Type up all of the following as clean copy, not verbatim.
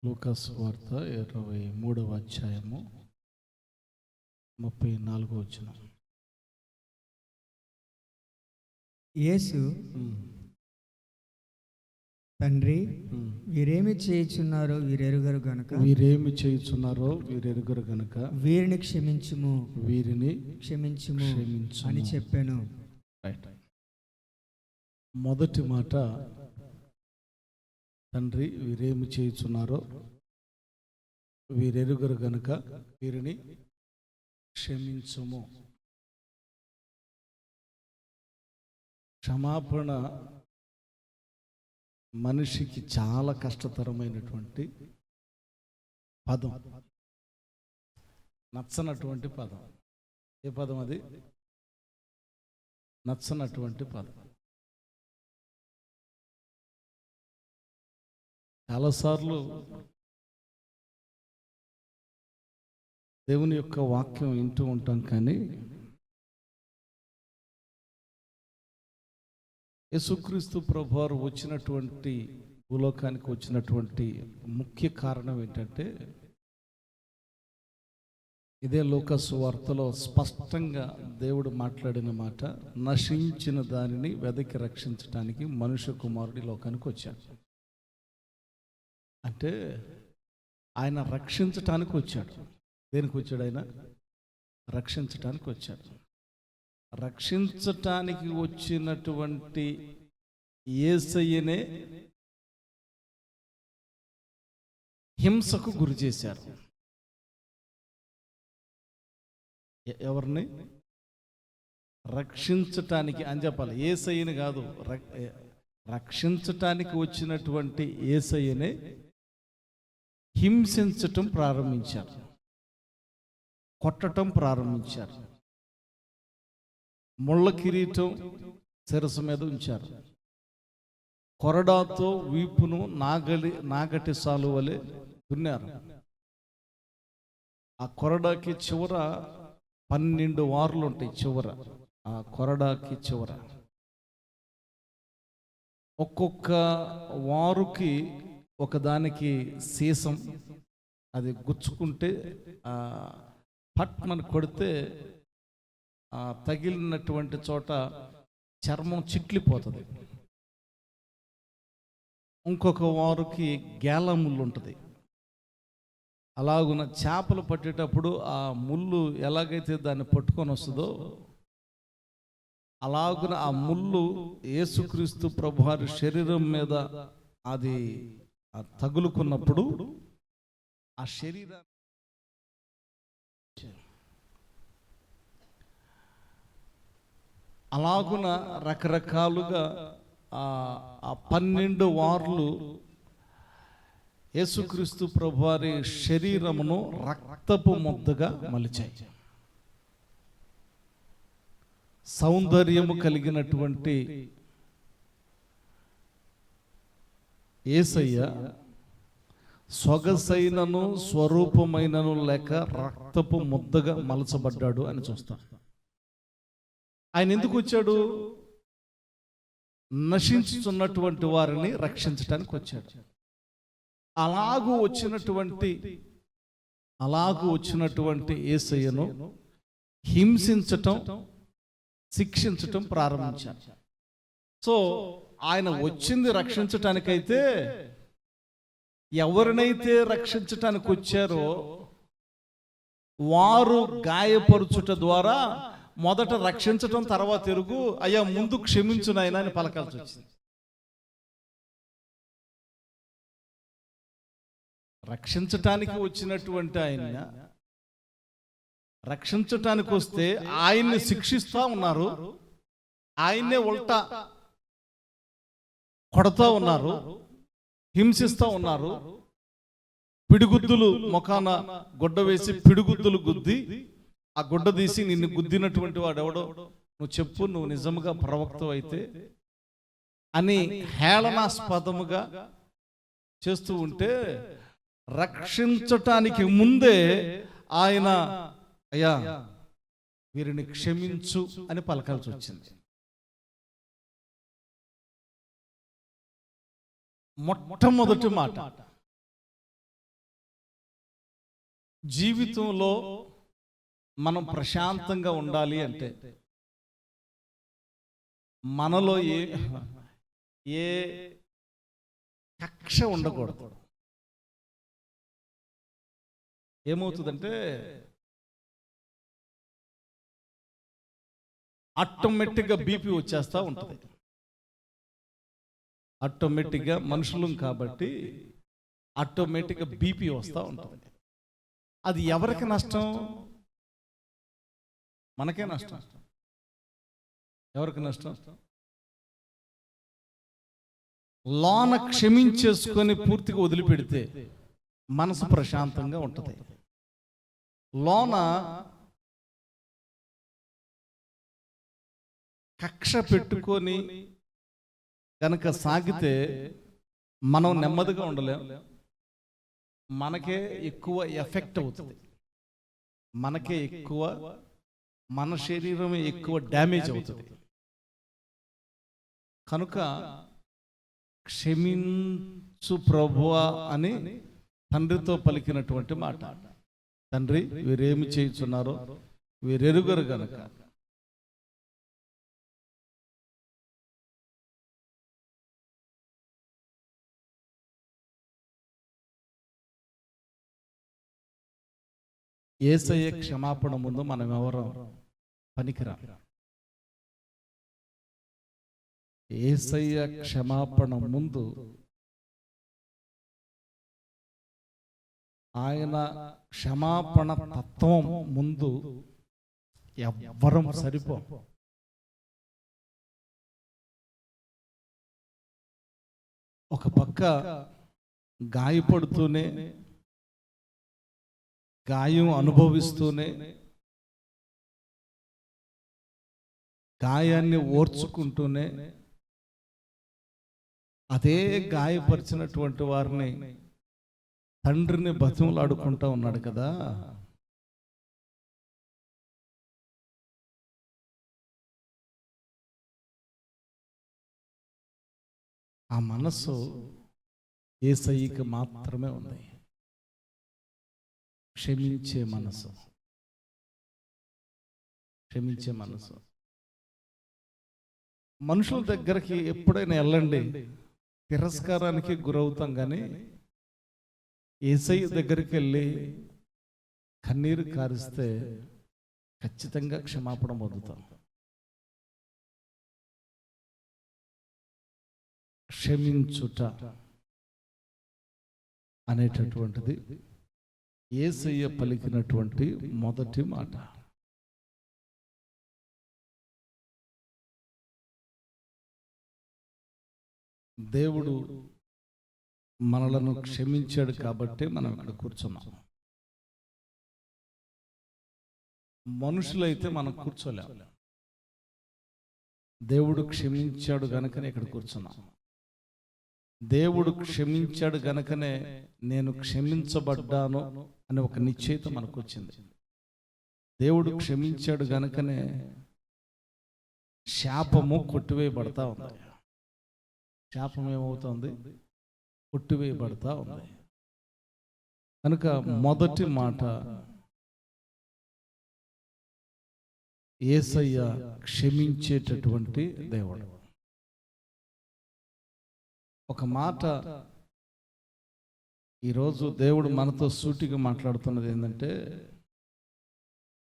లూకాసు వార్త 23వ అధ్యాయము 34వ వచనం. యేసు, తండ్రి, వీరేమి చేయుచున్నారో వీరెరుగరు గనుక వీరిని క్షమించుము అని చెప్పాను. మొదటి మాట, తండ్రి వీరేమి చేయుచున్నారో వీరెరుగరు గనుక వీరిని క్షమించుము. క్షమాపణ మనిషికి చాలా కష్టతరమైనటువంటి పదం, నచ్చనటువంటి పదం. ఏ పదం అది? నచ్చనటువంటి పదం. చాలాసార్లు దేవుని యొక్క వాక్యం వింటూ ఉంటాం, కానీ యేసుక్రీస్తు ప్రభువారు వచ్చినటువంటి భూలోకానికి వచ్చినటువంటి ముఖ్య కారణం ఏంటంటే, ఇదే లూకాసు వార్తలో స్పష్టంగా దేవుడు మాట్లాడిన మాట, నశించిన దానిని వెదకి రక్షించడానికి మనుష్య కుమారుడి లోకానికి వచ్చాడు. అంటే ఆయన రక్షించటానికి వచ్చాడు. దేనికి వచ్చాడు? ఆయన రక్షించటానికి వచ్చాడు. రక్షించటానికి వచ్చినటువంటి యేసయ్యనే హింసకు గురి చేశారు. ఎవరిని? రక్షించటానికి అని చెప్పాలి, యేసయ్యని కాదు. రక్షించటానికి వచ్చినటువంటి యేసయ్యనే హింసించటం ప్రారంభించారు, కొట్టటం ప్రారంభించారు, ముళ్ళ కిరీటం శిరస్సు మీద ఉంచారు, కొరడాతో వీపును నాగటి సాలు వలె దున్నారు. ఆ కొరడాకి చివర 12 వార్లు ఉంటాయి. చివర ఆ కొరడాకి చివర ఒక్కొక్క వారుకి ఒకదానికి సీసం, అది గుచ్చుకుంటే పట్మని కొడితే తగిలినటువంటి చోట చర్మం చిట్లిపోతుంది. ఇంకొక వారుకి గేల ముళ్ళు ఉంటుంది. అలాగున చేపలు పట్టేటప్పుడు ఆ ముళ్ళు ఎలాగైతే దాన్ని పట్టుకొని వస్తుందో, అలాగున ఆ ముళ్ళు యేసుక్రీస్తు ప్రభువారి శరీరం మీద అది తగులుకున్నప్పుడు ఆ శరీరాన్ని అలాగున రకరకాలుగా ఆ 12 వార్లు యేసుక్రీస్తు ప్రభువారి శరీరమును రక్తపు ముద్దగా మలిచాయి. సౌందర్యము కలిగినటువంటి యేసయ్య సొగసైనను స్వరూపమైనను లేక రక్తపు ముద్దగా మలచబడ్డాడు అని చూస్తాం. ఆయన ఎందుకు వచ్చాడు? నశించుతున్నటువంటి వారిని రక్షించడానికి వచ్చాడు. అలాగూ వచ్చినటువంటి యేసయ్యను హింసించటం, శిక్షించటం ప్రారంభించారు. సో ఆయన వచ్చింది రక్షించటానికైతే, ఎవరినైతే రక్షించటానికి వచ్చారో వారు గాయపరుచుట ద్వారా మొదట రక్షించటం, తర్వాత ఎరుగు, అయ్యా ముందు క్షమించు నాయనా అని పలకాల్సి వచ్చింది. రక్షించటానికి వచ్చినటువంటి ఆయన రక్షించటానికి వస్తే ఆయన్ని శిక్షిస్తూ ఉన్నారు, ఆయన్నే ఉల్టా కొడతా ఉన్నారు, హింసిస్తూ ఉన్నారు. పిడిగుద్దులు ముఖాన గుడ్డ వేసి పిడిగుద్దులు గుద్ది ఆ గుడ్డ తీసి నిన్ను గుద్దినటువంటి వాడు ఎవడో నువ్వు చెప్పు, నువ్వు నిజంగా ప్రవక్త అయితే అని హేళనాస్పదముగా చేస్తూ ఉంటే, రక్షించటానికి ముందే ఆయన అయ్యా వీరిని క్షమించు అని పలకాల్సి వచ్చింది. మొట్టమొదటి మాట జీవితంలో మనం ప్రశాంతంగా ఉండాలి అంటే మనలో ఏ కక్ష ఉండకూడదు. ఏమవుతుందంటే ఆటోమేటిక్గా బీపీ వచ్చేస్తూ ఉంటుంది. ఆటోమేటిక్గా మనుషులం కాబట్టి ఆటోమేటిక్గా బీపీ వస్తూ ఉంటుంది. అది ఎవరికి నష్టం? మనకే నష్టం. ఎవరికి నష్టం? లోన క్షమించేసుకొని పూర్తిగా వదిలిపెడితే మనసు ప్రశాంతంగా ఉంటుంది. లోన కక్ష పెట్టుకొని కనుక సాగితే మనం నెమ్మదిగా ఉండలేం. మనకే ఎక్కువ ఎఫెక్ట్ అవుతుంది. మనకే ఎక్కువ, మన శరీరమే ఎక్కువ డ్యామేజ్ అవుతుంది. కనుక క్షమించు ప్రభువా అని తండ్రితో పలికినటువంటి మాట. తండ్రి, వీరేమి చేయుచున్నారో వీరెరుగరు గనక. యేసయ్య క్షమాపణ ముందు మనం ఎవరం పనికిరా. యేసయ్య క్షమాపణ ముందు, ఆయన క్షమాపణ తత్వం ముందు ఎవ్వరం సరిపో. ఒక పక్క గాయపడుతూనే, గాయం అనుభవిస్తూనే, గాయాన్ని ఓర్చుకుంటూనే అదే గాయపరిచినటువంటి వారిని తండ్రిని బతిమలాడుకుంటూ ఉన్నాడు కదా. ఆ మనస్సు యేసయ్యకి మాత్రమే ఉంది. క్షమించే మనసు, క్షమించే మనసు. మనుషుల దగ్గరికి ఎప్పుడైనా వెళ్ళండి, తిరస్కారానికి గురవుతాం. కానీ యేసయ్య దగ్గరికి వెళ్ళి కన్నీరు కారిస్తే ఖచ్చితంగా క్షమాపణ పొందుతాం. క్షమించుట అనేటటువంటిది యేసయ్య పలికినటువంటి మొదటి మాట. దేవుడు మనలను క్షమించాడు కాబట్టి మనం ఇక్కడ కూర్చున్నాం. మనుషులైతే మనం కూర్చోలేం. దేవుడు క్షమించాడు గనుకనే ఇక్కడ కూర్చున్నాం. దేవుడు క్షమించాడు గనుకనే నేను క్షమించబడ్డాను అనే ఒక నిశ్చయిత మనకు వచ్చింది. దేవుడు క్షమించాడు గనుకనే శాపము కొట్టివేయబడతా ఉంది. శాపం ఏమవుతుంది? కొట్టివేయబడతా ఉంది. కనుక మొదటి మాట, యేసయ్య క్షమించేటటువంటి దేవుడు. ఒక మాట ఈరోజు దేవుడు మనతో సూటిగా మాట్లాడుతున్నది ఏంటంటే,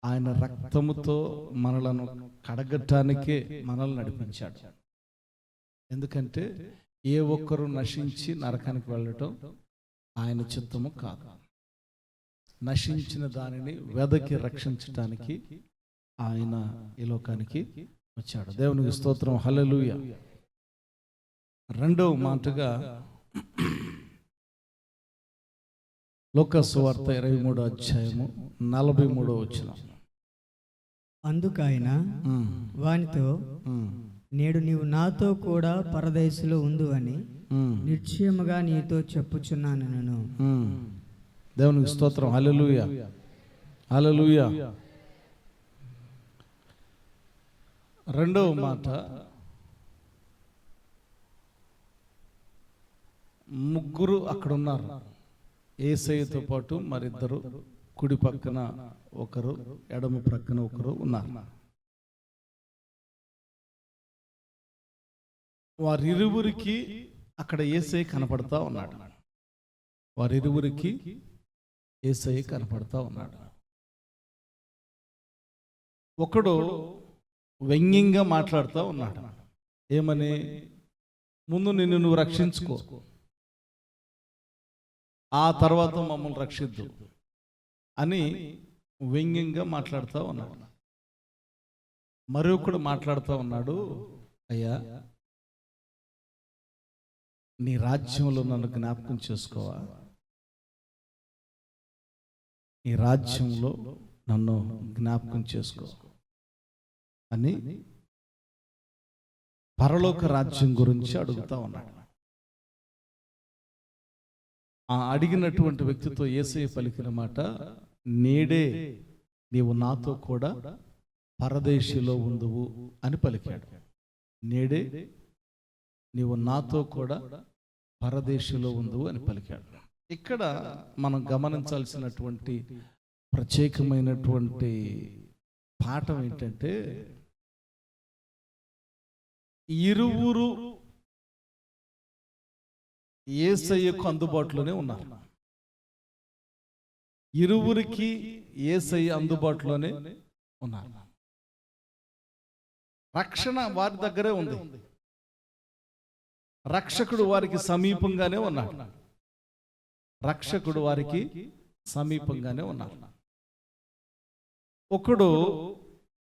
ఆయన రక్తముతో మనలను కడగటానికే మనల్ని నడిపించాడు. ఎందుకంటే ఏ ఒక్కరు నశించి నరకానికి వెళ్ళటం ఆయన చిత్తము కాదు. నశించిన దానిని వెదకి రక్షించటానికి ఆయన ఈ లోకానికి వచ్చాడు. దేవునికి స్తోత్రం, హల్లెలూయా. రెండవ మాటగా లూకా సువార్త 23వ అధ్యాయము 43వ వచనం. అందుకైన వానితో, నేడు నీవు నాతో కూడా పరదేశులో ఉండు అని నిశ్చయముగా నీతో చెప్పుచున్నాను నేను. దేవునికి స్తోత్రం, హల్లెలూయా, హల్లెలూయా. రెండవ మాట, ముగ్గురు అక్కడ ఉన్నారు. యేసయ్యతో పాటు మరిద్దరు కుడి పక్కన ఒకరు, ఎడమ ప్రక్కన ఒకరు ఉన్నారు. వారిరువురికి అక్కడ యేసయ్య కనపడతా ఉన్నాడు. వారిరువురికి యేసయ్య కనపడతా ఉన్నాడు. ఒకడు వ్యంగ్యంగా మాట్లాడుతూ ఉన్నాడు. ఏమని? ముందు నిన్ను నువ్వు రక్షించుకో, ఆ తర్వాత మమ్మల్ని రక్షిద్దు అని వ్యంగ్యంగా మాట్లాడుతూ ఉన్నాడు. మరొకడు మాట్లాడుతూ ఉన్నాడు, అయ్యా నీ రాజ్యంలో నన్ను జ్ఞాపకం చేసుకోవా, నీ రాజ్యంలో నన్ను జ్ఞాపకం చేసుకో అని పరలోక రాజ్యం గురించి అడుగుతా ఉన్నాడు. ఆ అడిగినటువంటి వ్యక్తితో యేసయ్య పలికిన మాట, నేడే నీవు నాతో కూడా పరదేశిలో ఉందువు అని పలికాడు. నేడే నీవు నాతో కూడా పరదేశిలో ఉందువు అని పలికాడు. ఇక్కడ మనం గమనించాల్సినటువంటి ప్రత్యేకమైనటువంటి పాఠం ఏంటంటే, ఇరువురు యేసయ్యకు అందుబాటులోనే ఉన్నారు. ఇరువురికి యేసయ్య అందుబాటులోనే ఉన్నారు. రక్షణ వారి దగ్గరే ఉంది. రక్షకుడు వారికి సమీపంగానే ఉన్నాడు. రక్షకుడు వారికి సమీపంగానే ఉన్నాడు. ఒకడు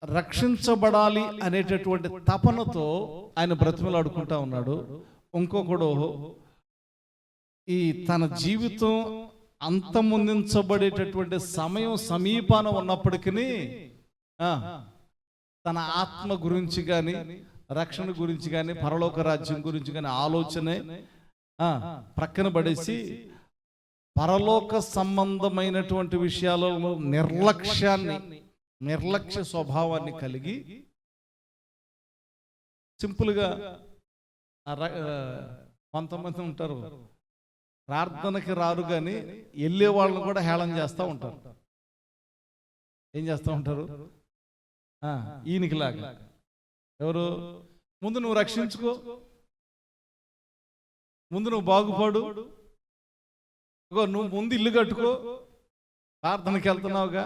రక్షించబడాలి అనేటటువంటి తపనతో ఆయన బ్రతిమలాడుకుంటా ఉన్నాడు. ఇంకొకడు ఈ తన జీవితం అంతమొందించబడేటటువంటి సమయం సమీపాన ఉన్నప్పటికీ తన ఆత్మ గురించి కానీ, రక్షణ గురించి కానీ, పరలోక రాజ్యం గురించి కానీ ఆలోచనే ప్రక్కన పడేసి పరలోక సంబంధమైనటువంటి విషయాలలో నిర్లక్ష్య స్వభావాన్ని కలిగి సింపుల్గా కొంతమంది ఉంటారు, ప్రార్థనకి రారు కానీ వెళ్ళే వాళ్ళని కూడా హేళన చేస్తూ ఉంటారు. ఏం చేస్తూ ఉంటారు? ఈయనకిలాగా ఎవరు? ముందు నువ్వు రక్షించుకో, ముందు నువ్వు బాగుపడు, నువ్వు ముందు ఇల్లు కట్టుకో, ప్రార్థనకి వెళ్తున్నావుగా,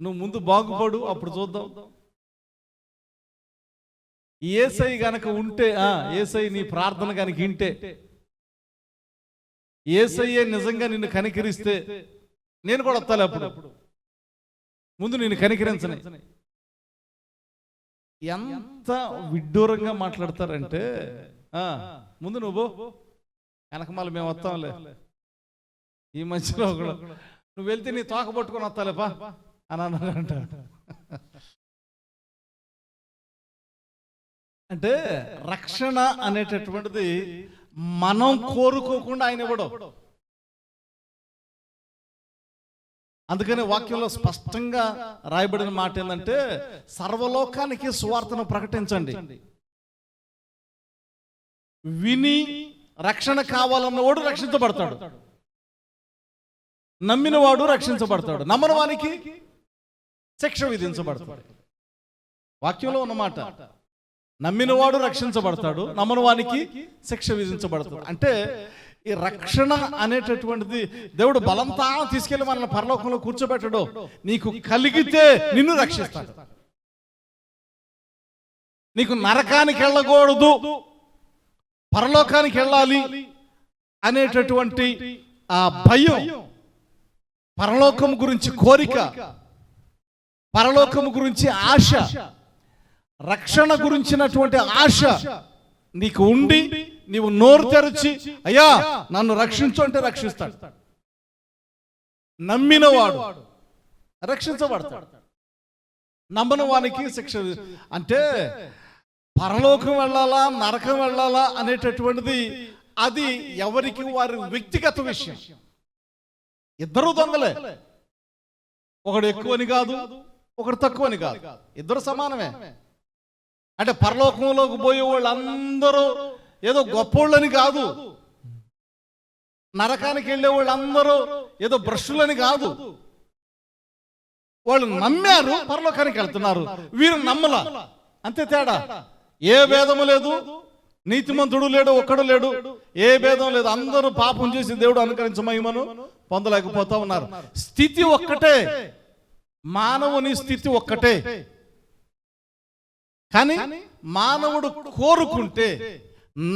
నువ్వు ముందు బాగుపడు, అప్పుడు చూద్దాం. యేసయ్య గనక ఉంటే, యేసయ్య నీ ప్రార్థన గనక వింటే, యేసయ్య నిజంగా నిన్ను కనికరిస్తే నేను కూడా వస్తాలే, అప్పుడు ముందు నిన్ను కనికరించని. ఎంత విడ్డూరంగా మాట్లాడతారంటే, ముందు నువ్వు వెనకమాల మేము వస్తాంలే. ఈ మధ్యలో ఒకడు నువ్వు వెళ్తే నీ తోక పట్టుకొని వస్తాలేపా అని అన్నాడంట. అంటే రక్షణ అనేటటువంటిది మనం కోరుకోకుండా ఆయన ఇవ్వడం. అందుకని వాక్యంలో స్పష్టంగా రాయబడిన మాట ఏంటంటే, సర్వలోకానికి సువార్తను ప్రకటించండి. విని రక్షణ కావాలన్నవాడు రక్షించబడతాడు, నమ్మినవాడు రక్షించబడతాడు, నమ్మని వానికి శిక్ష విధించబడతాడు. వాక్యంలో ఉన్నమాట, నమ్మినవాడు రక్షించబడతాడు, నమ్మని వానికి శిక్ష విధించబడతాడు. అంటే ఈ రక్షణ అనేటటువంటిది దేవుడు బలంతా తీసుకెళ్లి మనల్ని పరలోకంలో కూర్చోబెట్టడు. నీకు కలిగితే నిన్ను రక్షిస్తాడు. నీకు నరకానికి వెళ్ళకూడదు, పరలోకానికి వెళ్ళాలి అనేటటువంటి ఆ భయం, పరలోకం గురించి కోరిక, పరలోకం గురించి ఆశ, రక్షణ గురించినటువంటి ఆశ నీకు ఉండి నీవు నోరు తెరచి అయ్యా నన్ను రక్షించు అంటే రక్షిస్తాడు. నమ్మినవాడు రక్షించబడతాడు, నమ్మని వానికి శిక్ష. అంటే పరలోకం వెళ్ళాలా నరకం వెళ్ళాలా అనేటటువంటిది అది ఎవరికి వారి వ్యక్తిగత విషయం. ఇద్దరు దొంగలే, ఒకడు ఎక్కువని కాదు, ఒకడు తక్కువని కాదు, ఇద్దరు సమానమే. అంటే పరలోకంలోకి పోయే వాళ్ళందరూ ఏదో గొప్పోళ్ళని కాదు, నరకానికి వెళ్ళే వాళ్ళందరూ ఏదో భ్రష్టులని కాదు, వాళ్ళు నమ్మారు, పరలోకానికి వెళ్తున్నారు. వీరు నమ్మల, అంతే తేడా. ఏ భేదము లేదు, నీతిమంతుడు లేడు, ఒక్కడు లేడు, ఏ భేదం లేదు. అందరూ పాపం చేసి దేవుడు అనుకరించ మహిమను పొందలేకపోతా ఉన్నారు. స్థితి ఒక్కటే, మానవుని స్థితి ఒక్కటే. కానీ మానవుడు కోరుకుంటే,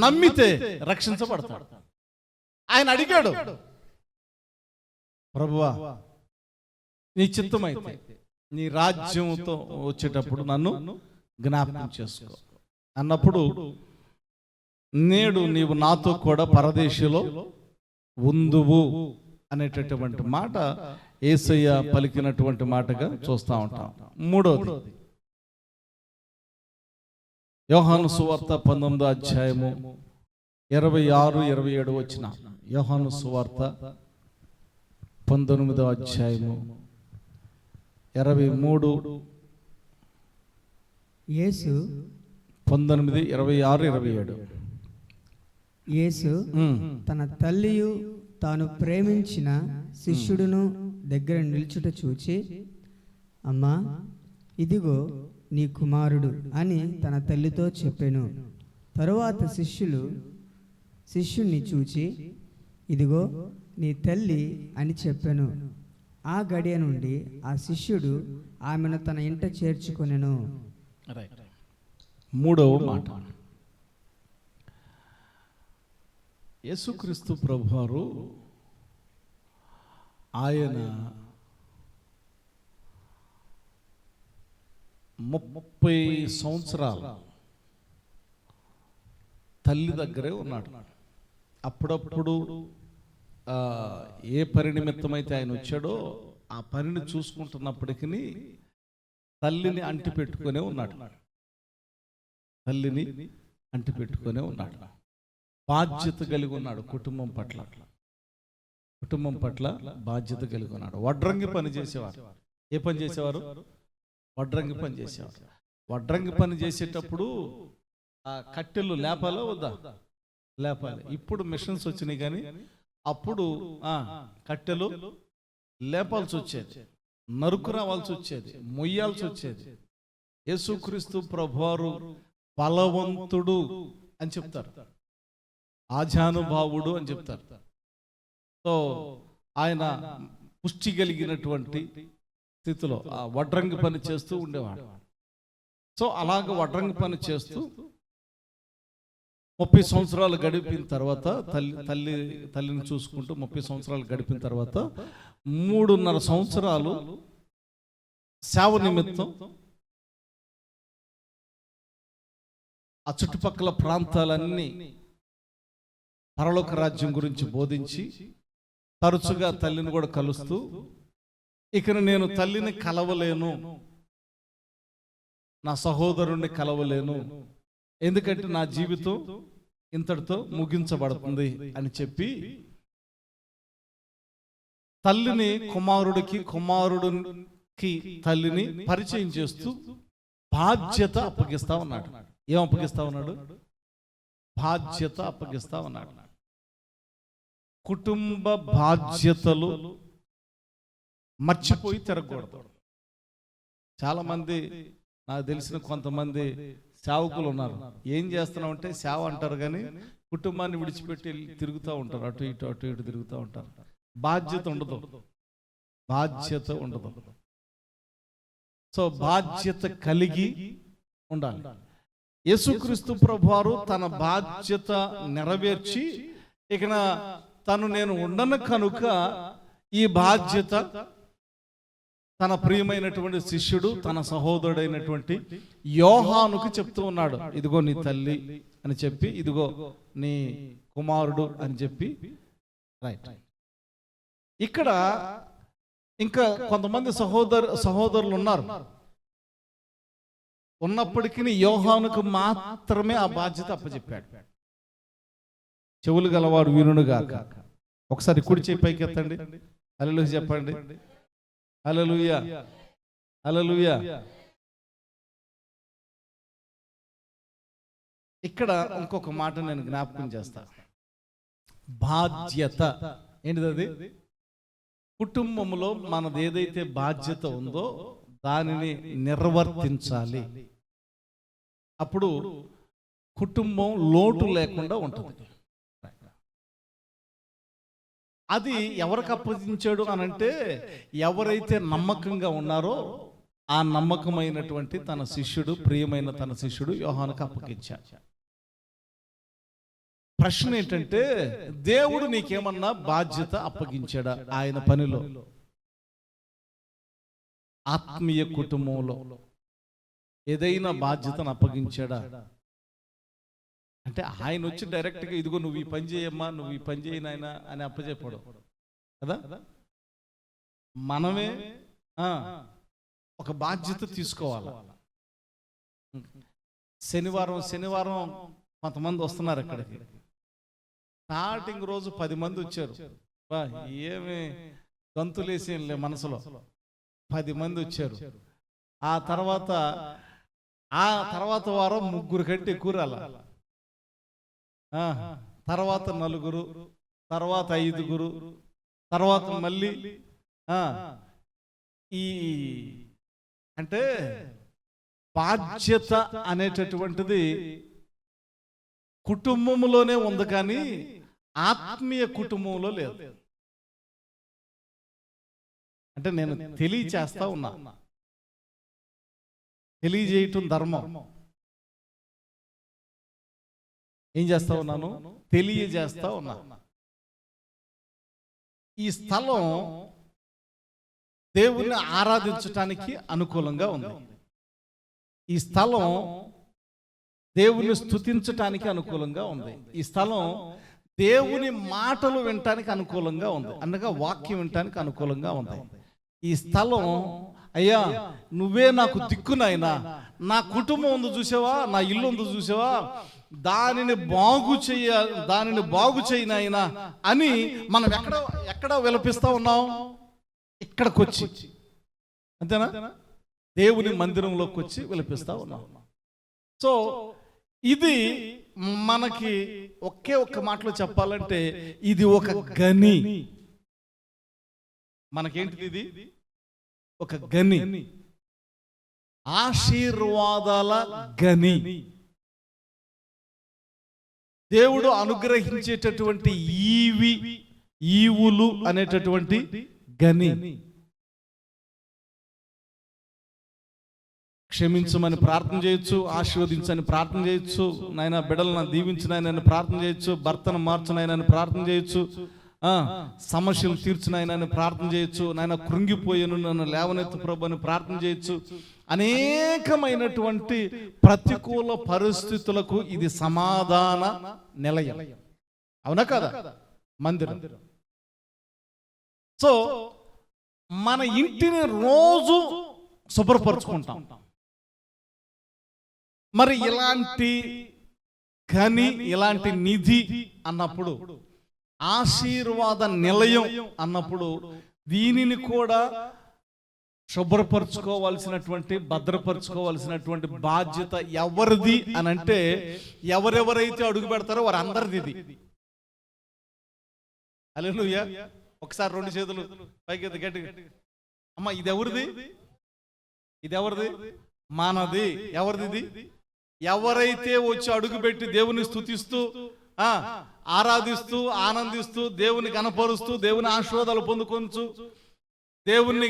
నమ్మితే రక్షించబడతాడు. ఆయన అడిగాడు, ప్రభువా నీ చిత్తమైతే నీ రాజ్యంతో వచ్చేటప్పుడు నన్ను జ్ఞాపకం చేసుకో అన్నప్పుడు, నేడు నీవు నాతో కూడా పరదేశంలో ఉందువు అనేటటువంటి మాట యేసయ్య పలికినటువంటి మాటగా చూస్తూ ఉంటాం. మూడోది, యోహాను సువార్త 19వ అధ్యాయము 26-27 వచ్చిన. యోహాను సువార్త 19వ అధ్యాయము 23, యేసు 19, 26, 27. యేసు తన తల్లియు తాను ప్రేమించిన శిష్యుడును దగ్గర నిల్చుట చూచి, అమ్మా ఇదిగో నీ కుమారుడు అని తన తల్లితో చెప్పెను. తరువాత శిష్యుణ్ణి చూచి, ఇదిగో నీ తల్లి అని చెప్పెను. ఆ గడియ నుండి ఆ శిష్యుడు ఆమెను తన ఇంట చేర్చుకొనెను. మూడవ మాట, యేసుక్రీస్తు ప్రభువారు ఆయన 30 సంవత్సరాలు తల్లి దగ్గరే ఉన్నాడు. అప్పుడప్పుడు ఏ పని నిమిత్తమైతే ఆయన వచ్చాడో ఆ పనిని చూసుకుంటున్నప్పటికీ తల్లిని అంటి పెట్టుకునే ఉన్నాడు. తల్లిని అంటి పెట్టుకునే ఉన్నాడు. బాధ్యత కలిగి ఉన్నాడు కుటుంబం పట్ల బాధ్యత కలిగి ఉన్నాడు. వడ్రంగి పని చేసేవారు. ఏ పని చేసేవారు? వడ్రంగి పని చేసేవారు. వడ్రంగి పని చేసేటప్పుడు ఆ కట్టెలు లేపాలా వద్దా? లేపాలి. ఇప్పుడు మిషన్స్ వచ్చినాయి, కానీ అప్పుడు కట్టెలు లేపాల్సి వచ్చేది, నరుకు రావాల్సి వచ్చేది, మొయ్యాల్సి వచ్చేది. యేసుక్రీస్తు ప్రభువారు బలవంతుడు అని చెప్తారు, ఆజానుభావుడు అని చెప్తారు. సో ఆయన పుష్టి కలిగినటువంటి స్థితిలో ఆ వడ్రంగి పని చేస్తూ ఉండేవాడు. సో అలాగ వడ్రంగి పని చేస్తూ 30 సంవత్సరాలు గడిపిన తర్వాత తల్లిని చూసుకుంటూ 30 సంవత్సరాలు గడిపిన తర్వాత 3.5 సంవత్సరాలు సేవ నిమిత్తం ఆ చుట్టుపక్కల ప్రాంతాలన్నీ పరలోక రాజ్యం గురించి బోధించి తరచుగా తల్లిని కూడా కలుస్తూ, ఇక నేను తల్లిని కలవలేను, నా సహోదరుణ్ణి కలవలేను, ఎందుకంటే నా జీవితం ఇంతటితో ముగించబడుతుంది అని చెప్పి తల్లిని కుమారుడికి తల్లిని పరిచయం చేస్తూ బాధ్యత అప్పగిస్తా ఉన్నాడు. ఏం అప్పగిస్తా ఉన్నాడు? బాధ్యత అప్పగిస్తా ఉన్నాడు. కుటుంబ బాధ్యతలు మర్చిపోయి తిరగకూడదు. చాలా మంది, నాకు తెలిసిన కొంతమంది సేవకులు ఉన్నారు. ఏం చేస్తున్నావు అంటే సేవ అంటారు, కానీ కుటుంబాన్ని విడిచిపెట్టి తిరుగుతూ ఉంటారు, అటు ఇటు తిరుగుతూ ఉంటారు. బాధ్యత ఉండదు. సో బాధ్యత కలిగి ఉండాలి. యేసుక్రీస్తు ప్రభువారు తన బాధ్యత నెరవేర్చి, ఇక నేను ఉండను కనుక ఈ బాధ్యత తన ప్రియమైనటువంటి శిష్యుడు, తన సహోదరుడైనటువంటి యోహానుకు చెప్తూ ఉన్నాడు. ఇదిగో నీ తల్లి అని చెప్పి, ఇదిగో నీ కుమారుడు అని చెప్పి. రైట్. ఇక్కడ ఇంకా కొంతమంది సహోదరులు ఉన్నారు. ఉన్నప్పటికీ యోహానుకు మాత్రమే ఆ బాధ్యత అప్పచెప్పాడు. చెవులు గలవాడు వినుగాక. ఒకసారి కుడి చేయి పైకి ఎత్తండి, హల్లెలూయా చెప్పండి. హల్లెలూయా, హల్లెలూయా. ఇక్కడ ఇంకొక మాట నేను జ్ఞాపకం చేస్తా. బాధ్యత. ఏంటిది అది? కుటుంబంలో మనది ఏదైతే బాధ్యత ఉందో దానిని నిర్వర్తించాలి. అప్పుడు కుటుంబం లోటు లేకుండా ఉంటుంది. అది ఎవరికి అప్పగించాడు అనంటే, ఎవరైతే నమ్మకంగా ఉన్నారో ఆ నమ్మకమైనటువంటి తన శిష్యుడు, ప్రియమైన తన శిష్యుడు యోహానుకు అప్పగించాడు. ప్రశ్న ఏంటంటే, దేవుడు నీకేమన్నా బాధ్యత అప్పగించాడా ఆయన పనిలో? ఆత్మీయ కుటుంబంలో ఏదైనా బాధ్యతను అప్పగించాడా అంటే, ఆయన వచ్చి డైరెక్ట్గా ఇదిగో నువ్వు ఈ పని చేయమ్మా, నువ్వు ఈ పని చేయి నాయనా అని అప్పచెప్పడు కదా. మనమే ఒక బాధ్యత తీసుకోవాలి. శనివారం కొంతమంది వస్తున్నారు ఇక్కడికి. స్టార్టింగ్ రోజు 10 మంది వచ్చారు. ఏమి గంతులేసేయంలే మనసులో. 10 మంది వచ్చారు. ఆ తర్వాత వారం 3 కంటే ఎక్కువ రాల. తర్వాత 4, తర్వాత 5, తర్వాత మళ్ళీ ఈ అంటే బాధ్యత అనేటటువంటిది కుటుంబంలోనే ఉంది, కానీ ఆత్మీయ కుటుంబంలో లేదు. అంటే నేను తెలియచేస్తా ఉన్నా, తెలియజేయటం ధర్మం. ఏం చేస్తా ఉన్నాను? తెలియజేస్తా ఉన్నా. ఈ స్థలం దేవుణ్ణి ఆరాధించటానికి అనుకూలంగా ఉంది. ఈ స్థలం దేవుని స్తుతించటానికి అనుకూలంగా ఉంది. ఈ స్థలం దేవుని మాటలు వినటానికి అనుకూలంగా ఉంది, అనగా వాక్యం వినటానికి అనుకూలంగా ఉంది. ఈ స్థలం, అయ్యా నువ్వే నాకు దిక్కునైనా, నా కుటుంబం ఉంది చూసావా, నా ఇల్లు ఉంది చూసావా, దానిని బాగు చేయనైనా అని మనం ఎక్కడ విలపిస్తా ఉన్నాం? ఇక్కడికి వచ్చి, అంతేనా? దేవుని మందిరంలోకి వచ్చి విలపిస్తా ఉన్నాం. సో ఇది మనకి ఒక్క మాటలో చెప్పాలంటే ఇది ఒక గని. మనకేంటిది? ఇది ఒక గని, ఆశీర్వాదాల గని. దేవుడు అనుగ్రహించేటటువంటి ఈవులు అనేటటువంటి గని. క్షమించమని ప్రార్థన చేయొచ్చు, ఆశీర్వదించని ప్రార్థన చేయొచ్చు, నాయన బిడ్డలను దీవించినాయనని ప్రార్థన చేయొచ్చు, భర్తను మార్చినాయనని ప్రార్థన చేయొచ్చు, సమస్యలు తీర్చినాయనని ప్రార్థన చేయొచ్చు, నాయన కృంగిపోయాను నన్ను లేవనెత్తు ప్రభు అని ప్రార్థన చేయొచ్చు. అనేకమైనటువంటి ప్రతికూల పరిస్థితులకు ఇది సమాధాన నిలయం. అవునా కదా? మందిరం. సో మన ఇంటిని రోజు శుభ్రపరుచుకుంటాం. మరి ఇలాంటి గని, ఇలాంటి నిధి అన్నప్పుడు, ఆశీర్వాద నిలయం అన్నప్పుడు, దీనిని కూడా శుభ్రపరచుకోవాల్సినటువంటి, భద్రపరచుకోవాల్సినటువంటి బాధ్యత ఎవరిది అని అంటే, ఎవరెవరైతే అడుగు పెడతారో వారు అందరిది ఇది. హల్లెలూయా. ఒకసారి 2 చేతులు పైకి గట్టిగా. అమ్మ ఇది ఎవరిది? ఇది ఎవరిది? మనది. ఎవరిది? ఎవరైతే వచ్చి అడుగుపెట్టి దేవుని స్తుతిస్తూ, ఆరాధిస్తూ, ఆనందిస్తూ, దేవుని కనపరుస్తూ, దేవుని ఆశీర్వాదాలు పొందుకొంచు, దేవుని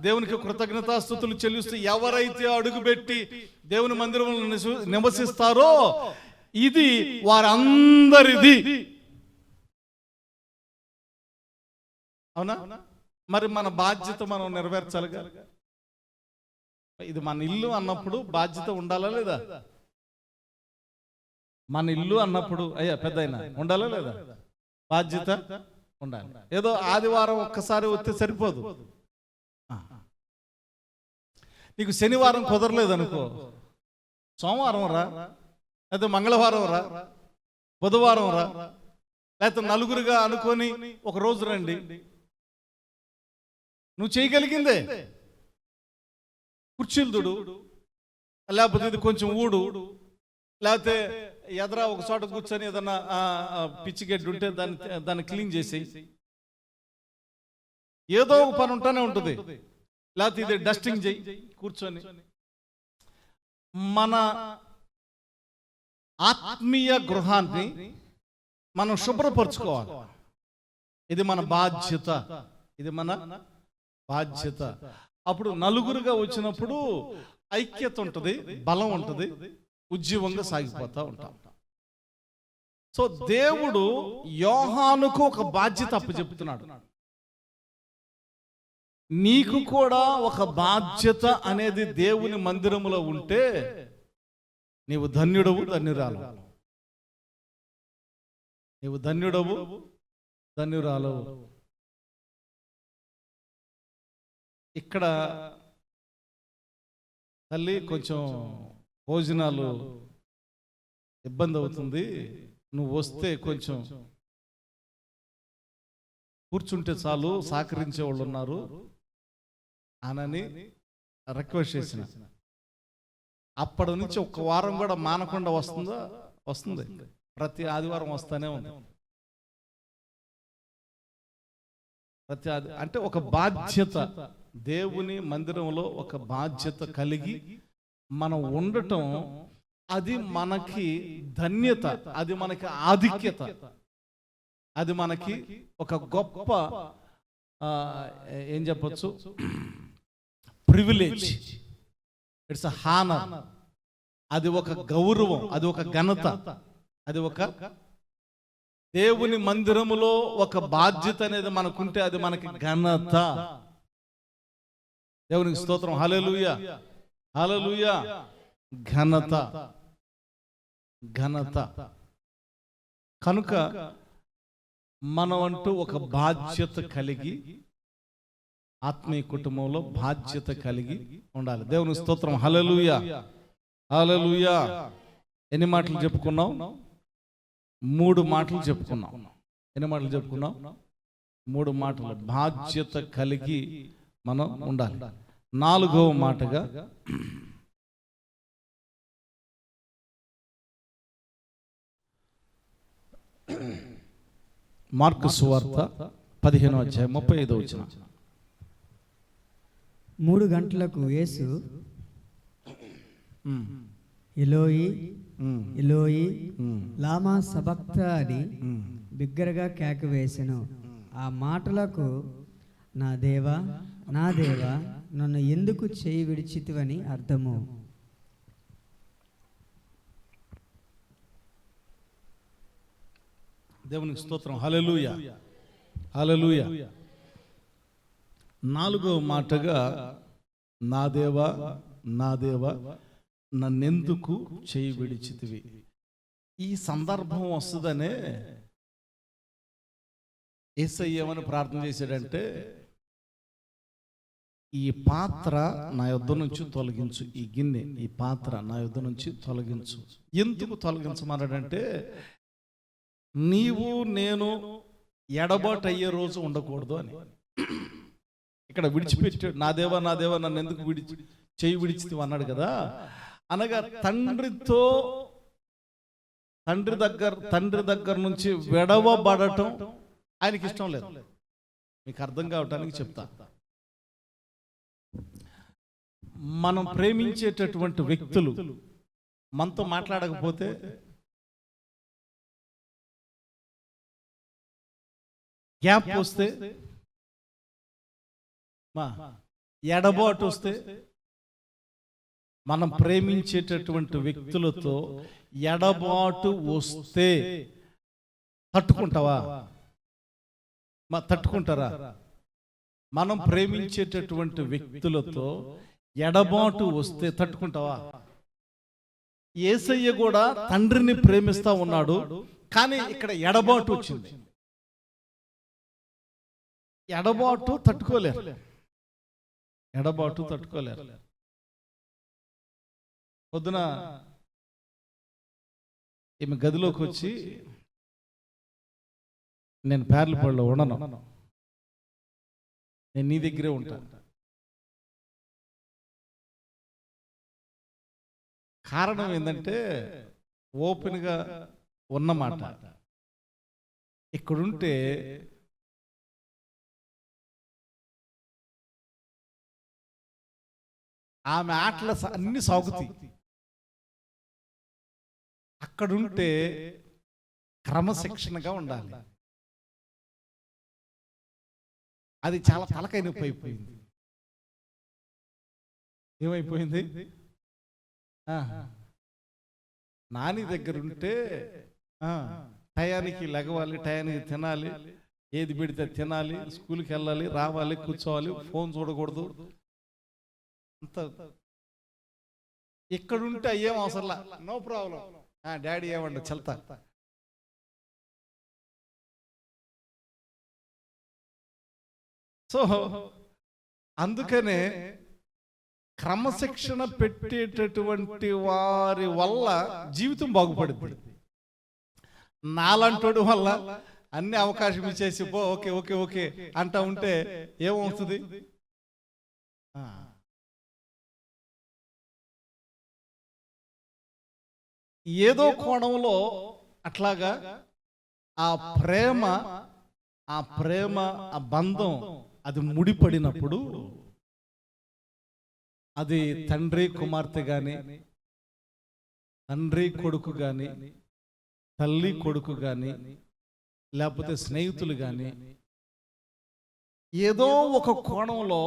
దేవునికి కృతజ్ఞతాస్తుతులు చెల్లిస్తూ ఎవరైతే అడుగుపెట్టి దేవుని మందిరంలో నివసిస్తారో ఇది వారందరిది. అవునా? మరి మన బాధ్యత మనం నెరవేర్చాలిగా. ఇది మన ఇల్లు అన్నప్పుడు బాధ్యత ఉండాలా లేదా? మన ఇల్లు అన్నప్పుడు అయ్యా పెద్దయినా ఉండాలా లేదా? బాధ్యత ఉండాలి. ఏదో ఆదివారం ఒక్కసారి వస్తే సరిపోదు. నీకు శనివారం కుదరలేదు అనుకో, సోమవారం రా, లేకపోతే మంగళవారం రా, బుధవారం రా, లేకపోతే నలుగురుగా అనుకొని ఒక రోజు రండి. నువ్వు చేయగలిగిందే. కుర్చీలు తుడు, లేకపోతే ఇది కొంచెం ఊడు, లేకపోతే ఎదరా ఒక చోట కూర్చొని ఏదన్నా పిచ్చి గడ్డి ఉంటే దాన్ని క్లీన్ చేసి ఏదో ఒక పని ఉంటానే ఉంటుంది. లేకపోతే ఇది డస్టింగ్ చేయి కూర్చొని. మన ఆత్మీయ గృహాన్ని మనం శుభ్రపరచుకోవాలి. ఇది మన బాధ్యత, ఇది మన బాధ్యత. అప్పుడు నలుగురుగా వచ్చినప్పుడు ఐక్యత ఉంటుంది, బలం ఉంటుంది, ఉజ్జీవంగా సాగిపోతూ ఉంటాం. సో దేవుడు యోహానుకు ఒక బాధ్యత అప్పచెప్తున్నాడు. నీకు కూడా ఒక బాధ్యత అనేది దేవుని మందిరములో ఉంటే నీవు ధన్యుడవు, ధన్యురాలు. నీవు ధన్యుడవు, ధన్యురాలు. ఇక్కడ తల్లి కొంచెం భోజనాలు ఇబ్బంది అవుతుంది, నువ్వు వస్తే కొంచెం కూర్చుంటే చాలు, సహకరించే వాళ్ళు ఉన్నారు అనని రిక్వెస్ట్ చేసిన. అప్పటి నుంచి ఒక్క వారం కూడా మానకుండా వస్తుంది. ప్రతి ఆదివారం వస్తానే ఉంది. ప్రతి అంటే ఒక బాధ్యత, దేవుని మందిరంలో ఒక బాధ్యత కలిగి మనం ఉండటం, అది మనకి ధన్యత, అది మనకి ఆధిక్యత, అది మనకి ఒక గొప్ప ఏం చెప్పొచ్చు, ప్రివిలేజ్. It's a honour. అది ఒక గౌరవం, అది ఒక ఘనత, అది ఒక దేవుని మందిరములో ఒక బాధ్యత అనేది మనకుంటే అది మనకి ఘనత. దేవునికి స్తోత్రం. హల్లెలూయా, హల్లెలూయా. ఘనత, ఘనత. కనుక మనం అంటూ ఒక బాధ్యత కలిగి, ఆత్మీయ కుటుంబంలో బాధ్యత కలిగి ఉండాలి. దేవుని స్తోత్రం. హల్లెలూయా, హల్లెలూయా. ఎన్ని మాటలు చెప్పుకున్నాం? 3 మాటలు చెప్పుకున్నాం. ఎన్ని మాటలు చెప్పుకున్నాం? 3 మాటలు. బాధ్యత కలిగి మనం ఉండాలి. 4వ మాటగా మార్కు సువార్త 15వ అధ్యాయం 35వ వచనం. 3 గంటలకు యేసు ఎలోయి ఎలోయి లామా సబక్తాని బిగ్గరగా కేక వేసెను. ఆ మాటలకు నా దేవా, నా దేవా, నన్ను ఎందుకు చేయి విడిచితివని అర్థము. దేవునికి స్తోత్రం. హల్లెలూయా, హల్లెలూయా. 4వ మాటగా నా దేవా, నా దేవా, నన్నెందుకు చేయి విడిచితివి. ఈ సందర్భం వస్తుందనే యేసయ్య ఏమని ప్రార్థన చేశాడంటే, ఈ పాత్ర నా యొద్ద నుంచి తొలగించు, ఈ గిన్నె, ఈ పాత్ర నా యొద్ద నుంచి తొలగించు. ఎందుకు తొలగించమన్నాడంటే, నీవు నేను ఎడబాటు అయ్యే రోజు ఉండకూడదు అని. ఇక్కడ విడిచిపెట్టాడు. నా దేవా, నా దేవా, నన్ను ఎందుకు చేయి విడిచితివి అన్నాడు కదా. అనగా తండ్రి దగ్గర నుంచి విడవబడటం ఆయనకి ఇష్టం లేదు. మీకు అర్థం కావటానికి చెప్తా. మనం ప్రేమించేటటువంటి వ్యక్తులు మనతో మాట్లాడకపోతే, గ్యాప్ వస్తే, ఎడబాటు వస్తే, మనం ప్రేమించేటటువంటి వ్యక్తులతో ఎడబాటు వస్తే తట్టుకుంటావా? తట్టుకుంటారా? మనం ప్రేమించేటటువంటి వ్యక్తులతో ఎడబాటు వస్తే తట్టుకుంటావా? యేసయ్య కూడా తండ్రిని ప్రేమిస్తా ఉన్నాడు, కానీ ఇక్కడ ఎడబాటు వచ్చింది. ఎడబాటు తట్టుకోలేరు, ఎడబాటు తట్టుకోలేరు. పొద్దున ఈమె గదిలోకి వచ్చి, నేను పేర్లపల్లిలో ఉండను, నేను నీ దగ్గరే ఉంటాను. కారణం ఏంటంటే, ఓపెన్గా ఉన్నమాట. ఇక్కడుంటే ఆమె ఆటలు అన్ని సాగుతాయి. అక్కడుంటే క్రమశిక్షణగా ఉండాలి. అది చాలా తలకాయ నొప్పి అయిపోయింది. ఏమైపోయింది? నాని దగ్గర ఉంటే టయానికి లెగవాలి, టయానికి తినాలి, ఏది పెడితే తినాలి, స్కూల్కి వెళ్ళాలి, రావాలి, కూర్చోవాలి, ఫోన్ చూడకూడదు. అంత ఇక్కడుంటే అయ్యేం అవసరంలా, నో ప్రాబ్లం, డాడీ ఏమండ చల్తా. సో అందుకనే క్రమశిక్షణ పెట్టేటటువంటి వారి వల్ల జీవితం బాగుపడుతుంది. నాలంటోడు వల్ల అన్ని అవకాశం ఇచ్చేసి పో, ఓకే ఓకే ఓకే అంటా ఉంటే ఏమవుతుంది? ఏదో కోణంలో అట్లాగా ఆ ప్రేమ ఆ బంధం అది ముడిపడినప్పుడు అది తండ్రి కుమార్తె గాని, తండ్రి కొడుకు గాని, తల్లి కొడుకు గాని, లేకపోతే స్నేహితులు గాని, ఏదో ఒక కోణంలో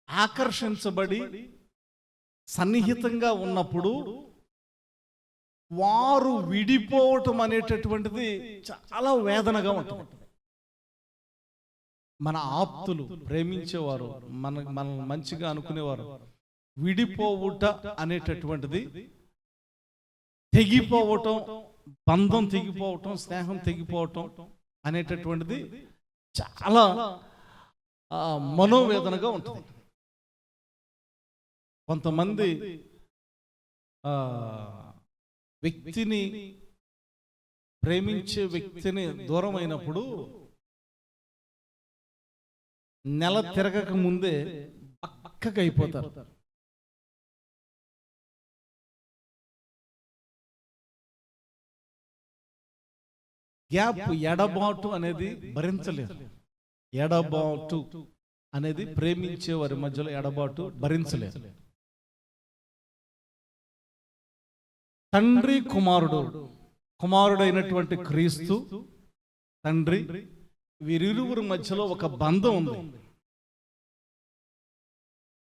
ఆకర్షించబడి సన్నిహితంగా ఉన్నప్పుడు వారు విడిపోవటం అనేటటువంటిది చాలా వేదనగా ఉంటుంది. మన ఆప్తులు, ప్రేమించేవారు, మనల్ని మంచిగా అనుకునేవారు విడిపోవుట అనేటటువంటిది, తెగిపోవటం, బంధం తెగిపోవటం, స్నేహం తెగిపోవటం అనేటటువంటిది చాలా మనోవేదనగా ఉంటుంది. కొంతమంది వ్యక్తిని, ప్రేమించే వ్యక్తిని దూరం అయినప్పుడు నెల తిరగక ముందే పక్కగా అయిపోతారు. గ్యాప్, ఎడబాటు అనేది భరించలేదు. ఎడబాటు అనేది ప్రేమించే వారి మధ్యలో ఎడబాటు భరించలేదు. తండ్రి కుమారుడైనటువంటి క్రీస్తు, తండ్రి, వీరిరువురి మధ్యలో ఒక బంధం ఉంది.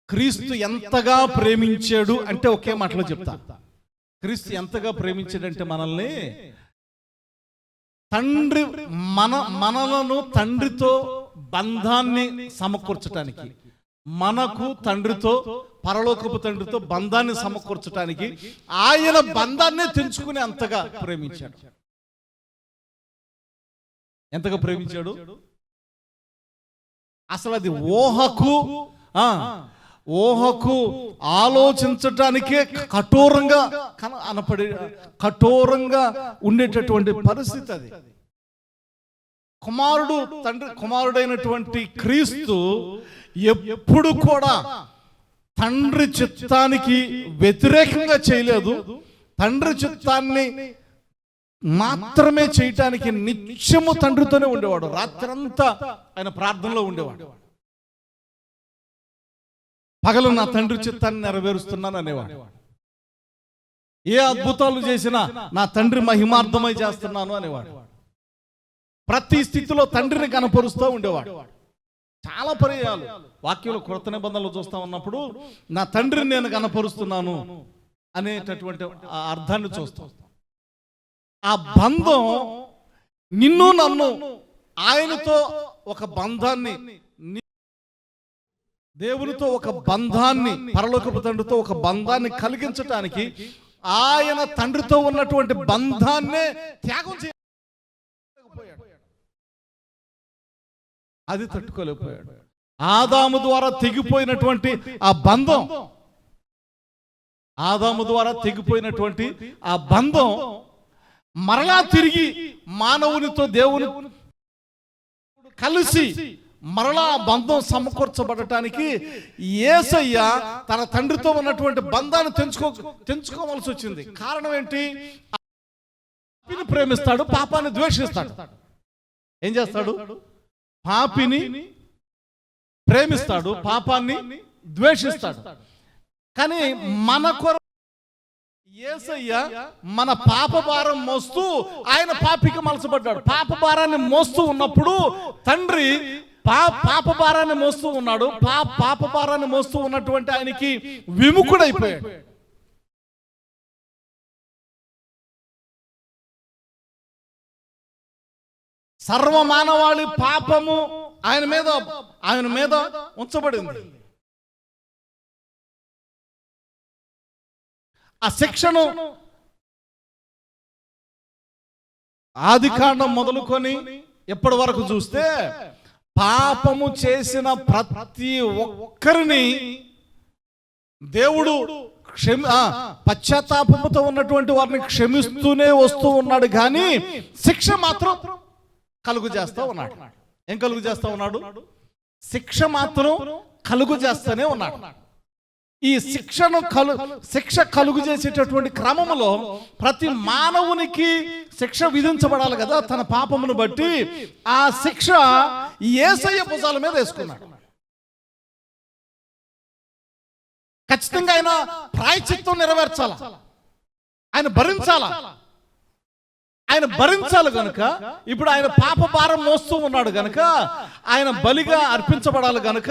క్రీస్తు ఎంతగా ప్రేమించాడు అంటే ఒకే మాటలో చెప్తా. క్రీస్తు ఎంతగా ప్రేమించాడంటే మనల్ని, తండ్రి మనలను తండ్రితో బంధాన్ని సమకూర్చడానికి, మనకు తండ్రితో, పరలోకపు తండ్రితో బంధాన్ని సమకూర్చడానికి ఆయన బంధాన్ని తెంచుకుని అంతగా ప్రేమించాడు. ఎంతగా ప్రేమించాడు అసలు అది ఊహకు ఆలోచించటానికే కఠోరంగా ఉండేటటువంటి పరిస్థితి అది. కుమారుడైనటువంటి క్రీస్తు ఎప్పుడు కూడా తండ్రి చిత్తానికి వ్యతిరేకంగా చేయలేదు. తండ్రి చిత్తాన్ని మాత్రమే చేయటానికి నిత్యము తండ్రితోనే ఉండేవాడు. రాత్రంతా ఆయన ప్రార్థనలో ఉండేవాడు. పగలు నా తండ్రి చిత్తాన్ని నెరవేరుస్తున్నాను అనేవాడు. ఏ అద్భుతాలు చేసినా నా తండ్రి మహిమార్థమై చేస్తున్నాను అనేవాడు. ప్రతి స్థితిలో తండ్రిని కనపరుస్తూ ఉండేవాడు. చాలా పర్యాయాలు వాక్యంలో కొత్త నిబంధనలు చూస్తా ఉన్నప్పుడు నా తండ్రిని నేను కనపరుస్తున్నాను అనేటటువంటి అర్థాన్ని చూస్తాం. ఆ బంధం నిన్ను నన్ను ఆయనతో ఒక బంధాన్ని, దేవునితో ఒక బంధాన్ని, పరలోకపు తండ్రితో ఒక బంధాన్ని కలిగించటానికి ఆయన తండ్రితో ఉన్నటువంటి బంధాన్నే త్యాగం చేయలేకపోయాడు. అది తట్టుకోలేకపోయాడు. ఆదాము ద్వారా తెగిపోయినటువంటి ఆ బంధం, మరలా తిరిగి మానవునితో దేవుని కలిసి మరలా బంధం సమకూర్చబడటానికి యేసయ్య తన తండ్రితో ఉన్నటువంటి బంధాన్ని తెంచుకోవాల్సి వచ్చింది. కారణం ఏంటి? పాపిని ప్రేమిస్తాడు, పాపాన్ని ద్వేషిస్తాడు. ఏం చేస్తాడు? పాపిని ప్రేమిస్తాడు, పాపాన్ని ద్వేషిస్తాడు. కానీ మన కొరకు యేసయ్య మన పాప భారం మోస్తూ ఆయన పాపికి మలసపడ్డాడు. పాప భారాన్ని మోస్తూ ఉన్నప్పుడు తండ్రి పాప భారాన్ని మోస్తూ ఉన్నాడు. పాప భారాన్ని మోస్తూ ఉన్నటువంటి ఆయనకి విముఖుడైపోయాడు. సర్వమానవాళి పాపము ఆయన మీద ఉంచబడింది. ఆ శిక్షను ఆదికాండం మొదలుకొని ఎప్పటి వరకు చూస్తే పాపము చేసిన ప్రతి ఒక్కరిని దేవుడు పశ్చాత్తాపముతో ఉన్నటువంటి వారిని క్షమిస్తూనే వస్తూ ఉన్నాడు. కానీ శిక్ష మాత్రం కలుగు చేస్తా ఉన్నాడు. ఏం కలుగు చేస్తా ఉన్నాడు? శిక్ష మాత్రం కలుగు చేస్తూనే ఉన్నాడు. ఈ శిక్ష కలుగు చేసేటటువంటి క్రమంలో ప్రతి మానవునికి శిక్ష విధించబడాలి కదా తన పాపమును బట్టి. ఆ శిక్ష యేసయ్య భుజాల మీద వేసుకున్నాడు. ఖచ్చితంగా ఆయన ప్రాయశ్చిత్తం నెరవేర్చాల, ఆయన భరించాలి గనుక ఇప్పుడు ఆయన పాప భారం మోస్తూ ఉన్నాడు గనుక ఆయన బలిగా అర్పించబడాలి గనుక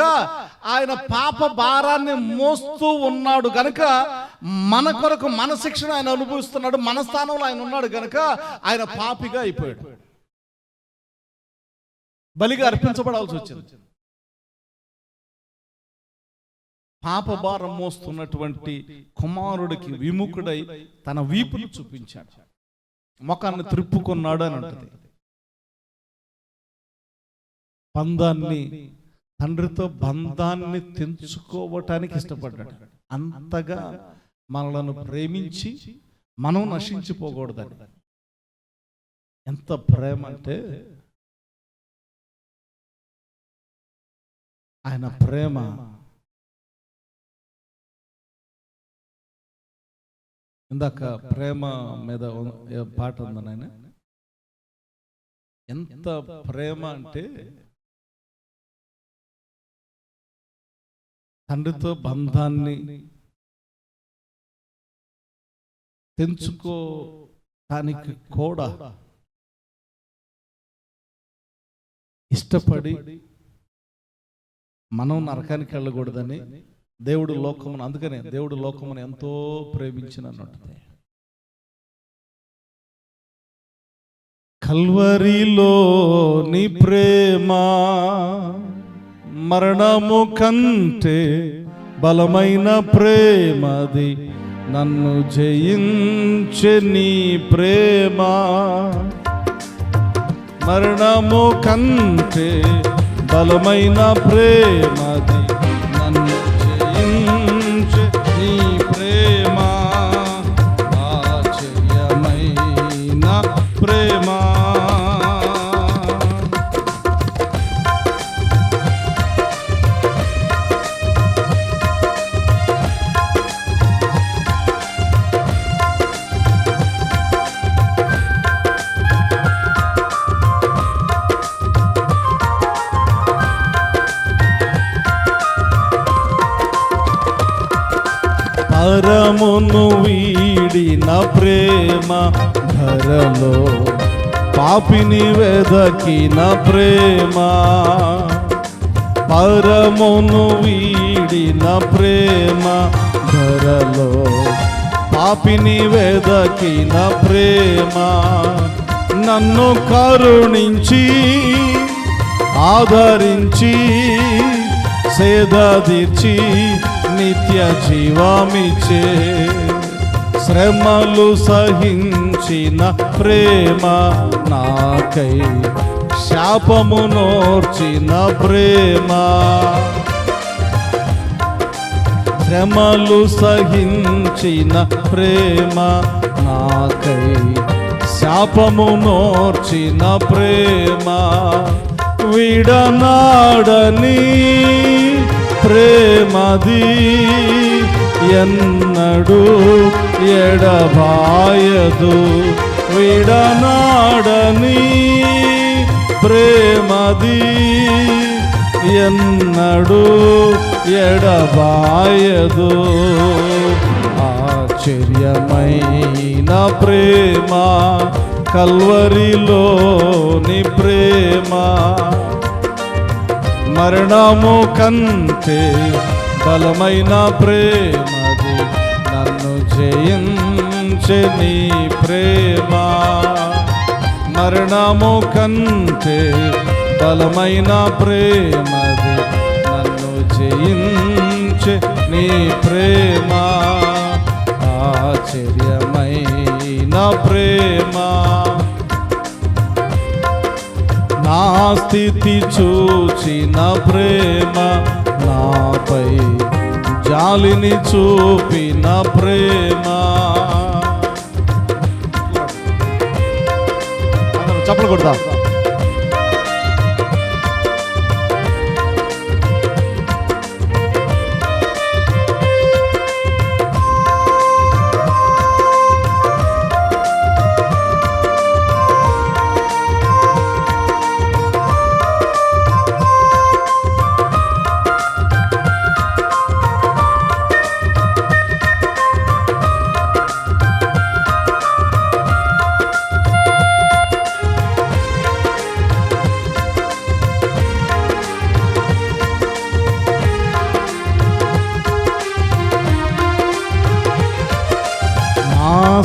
ఆయన పాప భారాన్ని మోస్తూ ఉన్నాడు గనుక మన కొరకు మన శిక్షను ఆయన అనుభవిస్తున్నాడు. మన స్థానంలో ఆయన ఉన్నాడు గనుక ఆయన పాపిగా అయిపోయాడు, బలిగా అర్పించబడాల్సి వచ్చింది. పాప భారం మోస్తున్నటువంటి కుమారుడికి విముఖుడై తన వీపును చూపించాడు, ముఖాన్ని త్రిప్పుకున్నాడు అని అంటది. తండ్రితో బంధాన్ని తెంచుకోవటానికి ఇష్టపడ్డాడు. అంతగా మనలను ప్రేమించి మనం నశించిపోకూడదని. ఎంత ప్రేమ అంటే ఆయన ప్రేమ ఇందాక ప్రేమ మీద పాట ఉంది నాయన. ఎంత ప్రేమ అంటే తండ్రితో బంధాన్ని తెంచుకోటానికి కూడా ఇష్టపడి మనం నరకానికి వెళ్ళకూడదని దేవుడు లోకమును, అందుకనే దేవుడు లోకమును ఎంతో ప్రేమించినట్టు. కల్వరిలో నీ ప్రేమ మరణము కంటే బలమైన ప్రేమది, నన్ను జయించే నీ ప్రేమ. మరణము కంటే బలమైన ప్రేమది, నన్ను జయించే నీ ప్రేమ. ఆశ్చర్యమైన ప్రేమ. పరమును వీడిన ప్రేమ, ధరలో పాపిని వెదకిన ప్రేమ. పరమును వీడిన ప్రేమ, ధరలో పాపిని వెదకిన ప్రేమ. నన్ను కరుణించి ఆదరించి సేద తీర్చి నిత్య జీవమిచ్చే, శ్రమలు సహించిన ప్రేమ నాకై శాపము నోర్చిన ప్రేమ. శ్రమలు సహించిన ప్రేమ నాకై శాపము నోర్చిన ప్రేమ. విడనాడని ప్రేమది ఎన్నడూ ఎడబాయదు. విడనాడని ప్రేమది ఎన్నడూ ఎడబాయదు. ఆశ్చర్యమైన ప్రేమ కల్వరిలోని ప్రేమ, మరణము కంటే బలమైన ప్రేమది, నన్ను జయించే నీ ప్రేమ. మరణము కంటే బలమైన ప్రేమది, నన్ను జయించే నీ ప్రేమ. ఆశ్చర్యమైన ప్రేమ, నా స్థితి చూచిన ప్రేమ, నాపై జాలిని చూపిన ప్రేమ. చప్పలు కొడతా.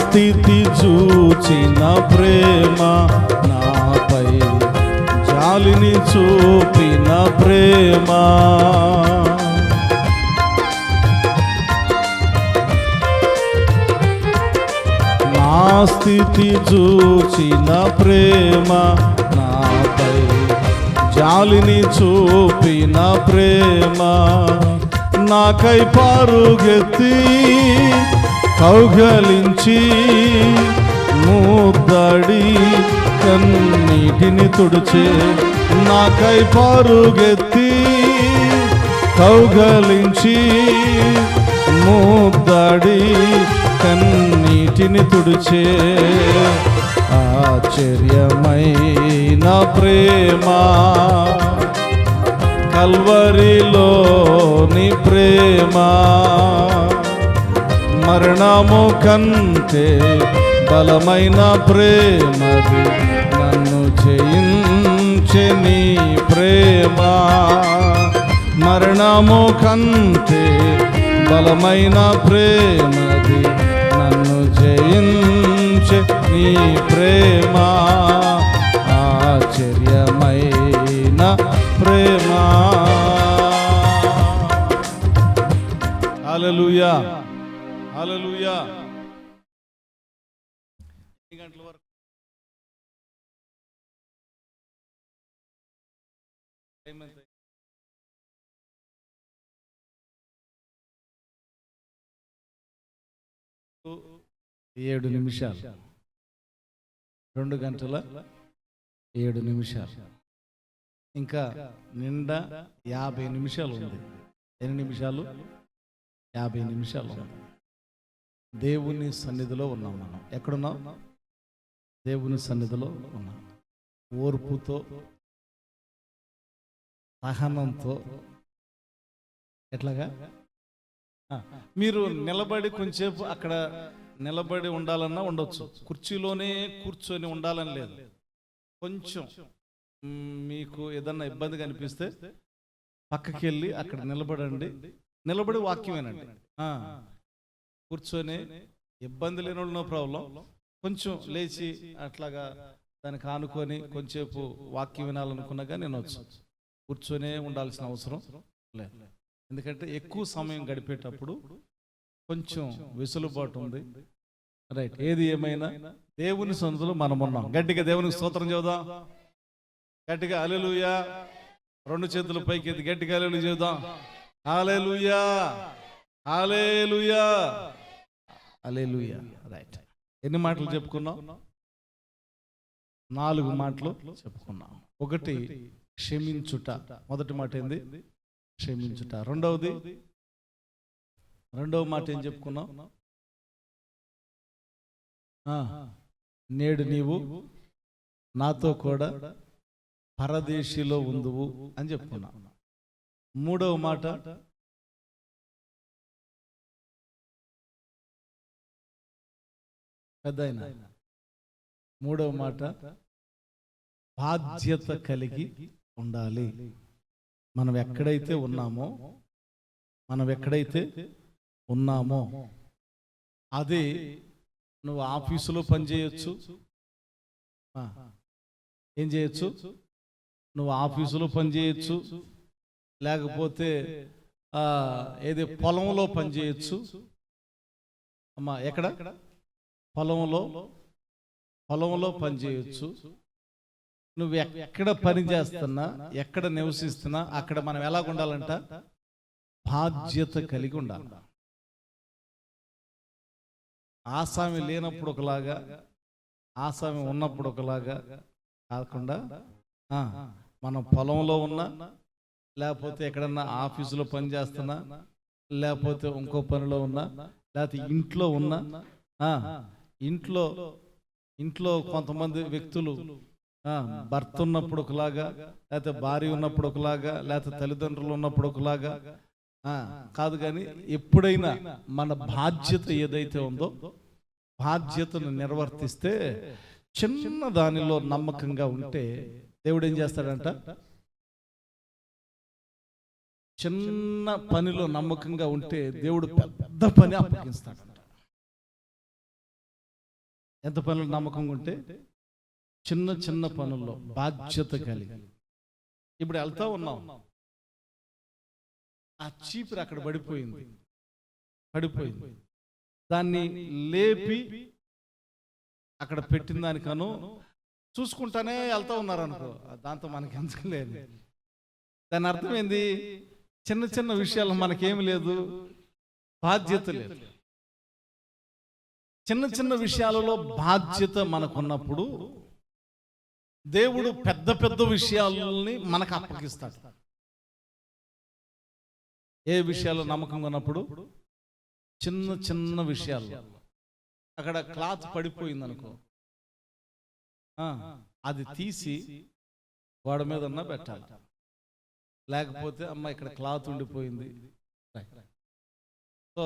స్థితి చూచిన ప్రేమ, నాపై జాలిని చూపిన ప్రేమ. నా స్థితి చూచిన ప్రేమ, నాపై జాలిని చూపిన ప్రేమ. నాకై పరుగెత్తి కౌగలించి ముద్దడి కన్నీటిని తుడిచే. నాకై పరుగెత్తి కౌగలించి ముద్దడి కన్నీటిని తుడిచే. ఆశ్చర్యమైన ప్రేమ కల్వరిలోని ప్రేమ, మరణము కంటే బలమైన ప్రేమది, నన్ను జయించే నీ ప్రేమ. మరణము కంటే బలమైన ప్రేమది, నన్ను జయించే నీ ప్రేమ. ఆశ్చర్యమైన ప్రేమ. హల్లెలూయా, హల్లెలూయా. ఎన్ని గంటల వరకు? టైం ఎంత? 7 నిమిషాలు. 2 గంటల 7 నిమిషాలు. ఇంకా నిండా 50 నిమిషాలు ఉంది. ఎన్ని నిమిషాలు? 50 నిమిషాలు ఉంది. దేవుని సన్నిధిలో ఉన్నాం. మనం ఎక్కడున్నాం? దేవుని సన్నిధిలో ఉన్నాం. ఓర్పుతో, సహనంతో. ఎట్లాగా? మీరు నిలబడి కొంచెంసేపు అక్కడ నిలబడి ఉండాలన్నా ఉండొచ్చు. కుర్చీలోనే కూర్చొని ఉండాలని లేదు. కొంచెం మీకు ఏదన్నా ఇబ్బంది కనిపిస్తే పక్కకి వెళ్ళి అక్కడ నిలబడండి. నిలబడి వాక్యం వినండి. కూర్చొని ఇబ్బంది లేని వాళ్ళు నో ప్రాబ్లం. కొంచెం లేచి అట్లాగా దానికి ఆనుకొని కొంచెంసేపు వాక్యం వినాలనుకున్నా కానీ వినొచ్చు. కూర్చొనే ఉండాల్సిన అవసరం లేదు. ఎందుకంటే ఎక్కువ సమయం గడిపేటప్పుడు కొంచెం వెసులుబాటు ఉంది. రైట్. ఏది ఏమైనా దేవుని సన్నిధిలో మనం ఉన్నాం. గట్టిగా దేవునికి స్తోత్రం చెబుదాం. గట్టిగా హల్లెలూయా. 2 చేతుల పైకి ఎత్తి గట్టిగా హల్లెలూయా చెబుదాం. హల్లెలూయా, హల్లెలూయా, హల్లెలూయా. రైట్. ఎన్ని మాటలు చెప్పుకున్నాం? 4 మాటలు చెప్పుకున్నాం. ఒకటి, క్షమించుట. మొదటి మాట ఏంది? క్షమించుట. రెండవ మాట ఏం చెప్పుకున్నాం? నేడు నీవు నాతో కూడా పరదేశిలో ఉందువు అని చెప్పుకున్నా. మూడవ మాట పెద్దాయన, మూడవ మాట బాధ్యత కలిగి ఉండాలి. మనం ఎక్కడైతే ఉన్నామో అది నువ్వు ఆఫీసులో పనిచేయచ్చు. ఏం చేయొచ్చు? నువ్వు ఆఫీసులో పనిచేయచ్చు, లేకపోతే ఏది పొలంలో పనిచేయచ్చు. అమ్మా ఎక్కడ? పొలంలో పనిచేయచ్చు. నువ్వు ఎక్కడ పని చేస్తున్నా, ఎక్కడ నివసిస్తున్నా అక్కడ మనం ఎలా ఉండాలంట? బాధ్యత కలిగి ఉండాలి. ఆసామి లేనప్పుడు ఒకలాగా, ఆసామి ఉన్నప్పుడు ఒకలాగా కాకుండా మనం పొలంలో ఉన్నా, లేకపోతే ఎక్కడన్నా ఆఫీసులో పని చేస్తున్నా, లేకపోతే ఇంకో పనిలో ఉన్నా, లేకపోతే ఇంట్లో ఉన్నా, ఇంట్లో కొంతమంది వ్యక్తులు భర్త ఉన్నప్పుడు ఒకలాగా, లేకపోతే భార్య ఉన్నప్పుడు ఒకలాగా, లేకపోతే తల్లిదండ్రులు ఉన్నప్పుడు ఒకలాగా కాదు. కానీ ఎప్పుడైనా మన బాధ్యత ఏదైతే ఉందో బాధ్యతను నిర్వర్తిస్తే, చిన్న దానిలో నమ్మకంగా ఉంటే దేవుడు ఏం చేస్తాడంట? చిన్న పనిలో నమ్మకంగా ఉంటే దేవుడు పెద్ద పని అప్పగిస్తాడంట. ఎంత పనులు నమ్మకంగా ఉంటే? చిన్న పనుల్లో బాధ్యత కలిగి. ఇప్పుడు వెళ్తా ఉన్నాం, ఆ చీపురు అక్కడ పడిపోయింది. దాన్ని లేపి అక్కడ పెట్టిన దానికను చూసుకుంటానే వెళ్తా ఉన్నారనుకో, దాంతో మనకి ఎందుకు లేదు. దాని అర్థం ఏంది? చిన్న విషయాలు మనకేమి లేదు, బాధ్యత లేదు. చిన్న విషయాలలో బాధ్యత మనకున్నప్పుడు దేవుడు పెద్ద విషయాలని మనకు అప్పగిస్తాడు. ఏ విషయాలు నమ్మకంగా ఉన్నప్పుడు? చిన్న విషయాలు. అక్కడ క్లాత్ పడిపోయింది అనుకో, అది తీసి గోడ మీద ఉన్నా పెట్టాలి. లేకపోతే అమ్మ ఇక్కడ క్లాత్ ఉండిపోయింది, సో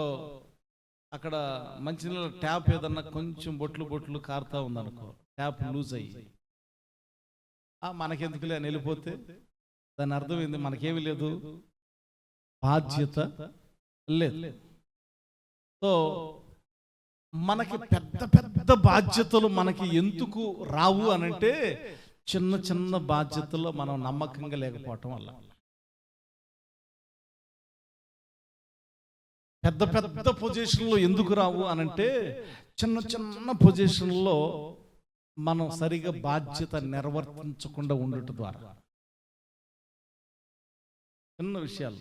అక్కడ మంచినీళ్ళ ట్యాప్ ఏదన్నా కొంచెం బొట్లు కారుతా ఉందనుకో, ట్యాప్ లూజ్ అయ్యి మనకెందుకులే అని వెళ్ళిపోతే దాని అర్థం ఏంది? మనకేమీ లేదు, బాధ్యత లేదు. సో మనకి పెద్ద బాధ్యతలు మనకి ఎందుకు రావు అనంటే, చిన్న బాధ్యతల్లో మనం నమ్మకంగా లేకపోవటం వల్ల. పెద్ద పొజిషన్లో ఎందుకు రావు అనంటే, చిన్న పొజిషన్లో మనం సరిగా బాధ్యత నిర్వర్తించకుండా ఉండటం ద్వారా. చిన్న విషయాలు.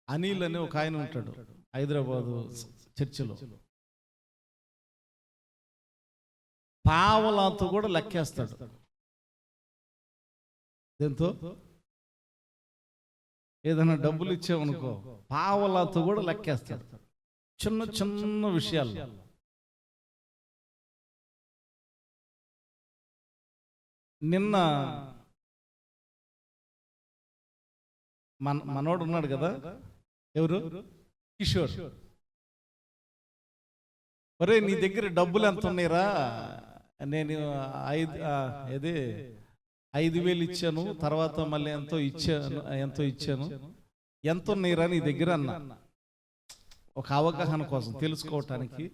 అనిల్ అనే ఒక ఆయన ఉంటాడు హైదరాబాదు చర్చిలో. పావలాతో కూడా లెక్కేస్తాడు. దేంతో? ఏదైనా డబ్బులు ఇచ్చామనుకో, పావలాతో కూడా లెక్కేస్తాడు. చిన్న విషయాలు. నిన్న మనోడు ఉన్నాడు కదా, ఎవరు? కిషోర్. ఒరే నీ దగ్గర డబ్బులు ఎంత ఉన్నాయిరా? నేను 5,000 ఇచ్చాను, తర్వాత మళ్ళీ ఎంతో ఇచ్చాను, ఎంత ఉన్నాయిరా నీ దగ్గర అన్నా. ఒక అవగాహన కోసం తెలుసుకోవటానికి,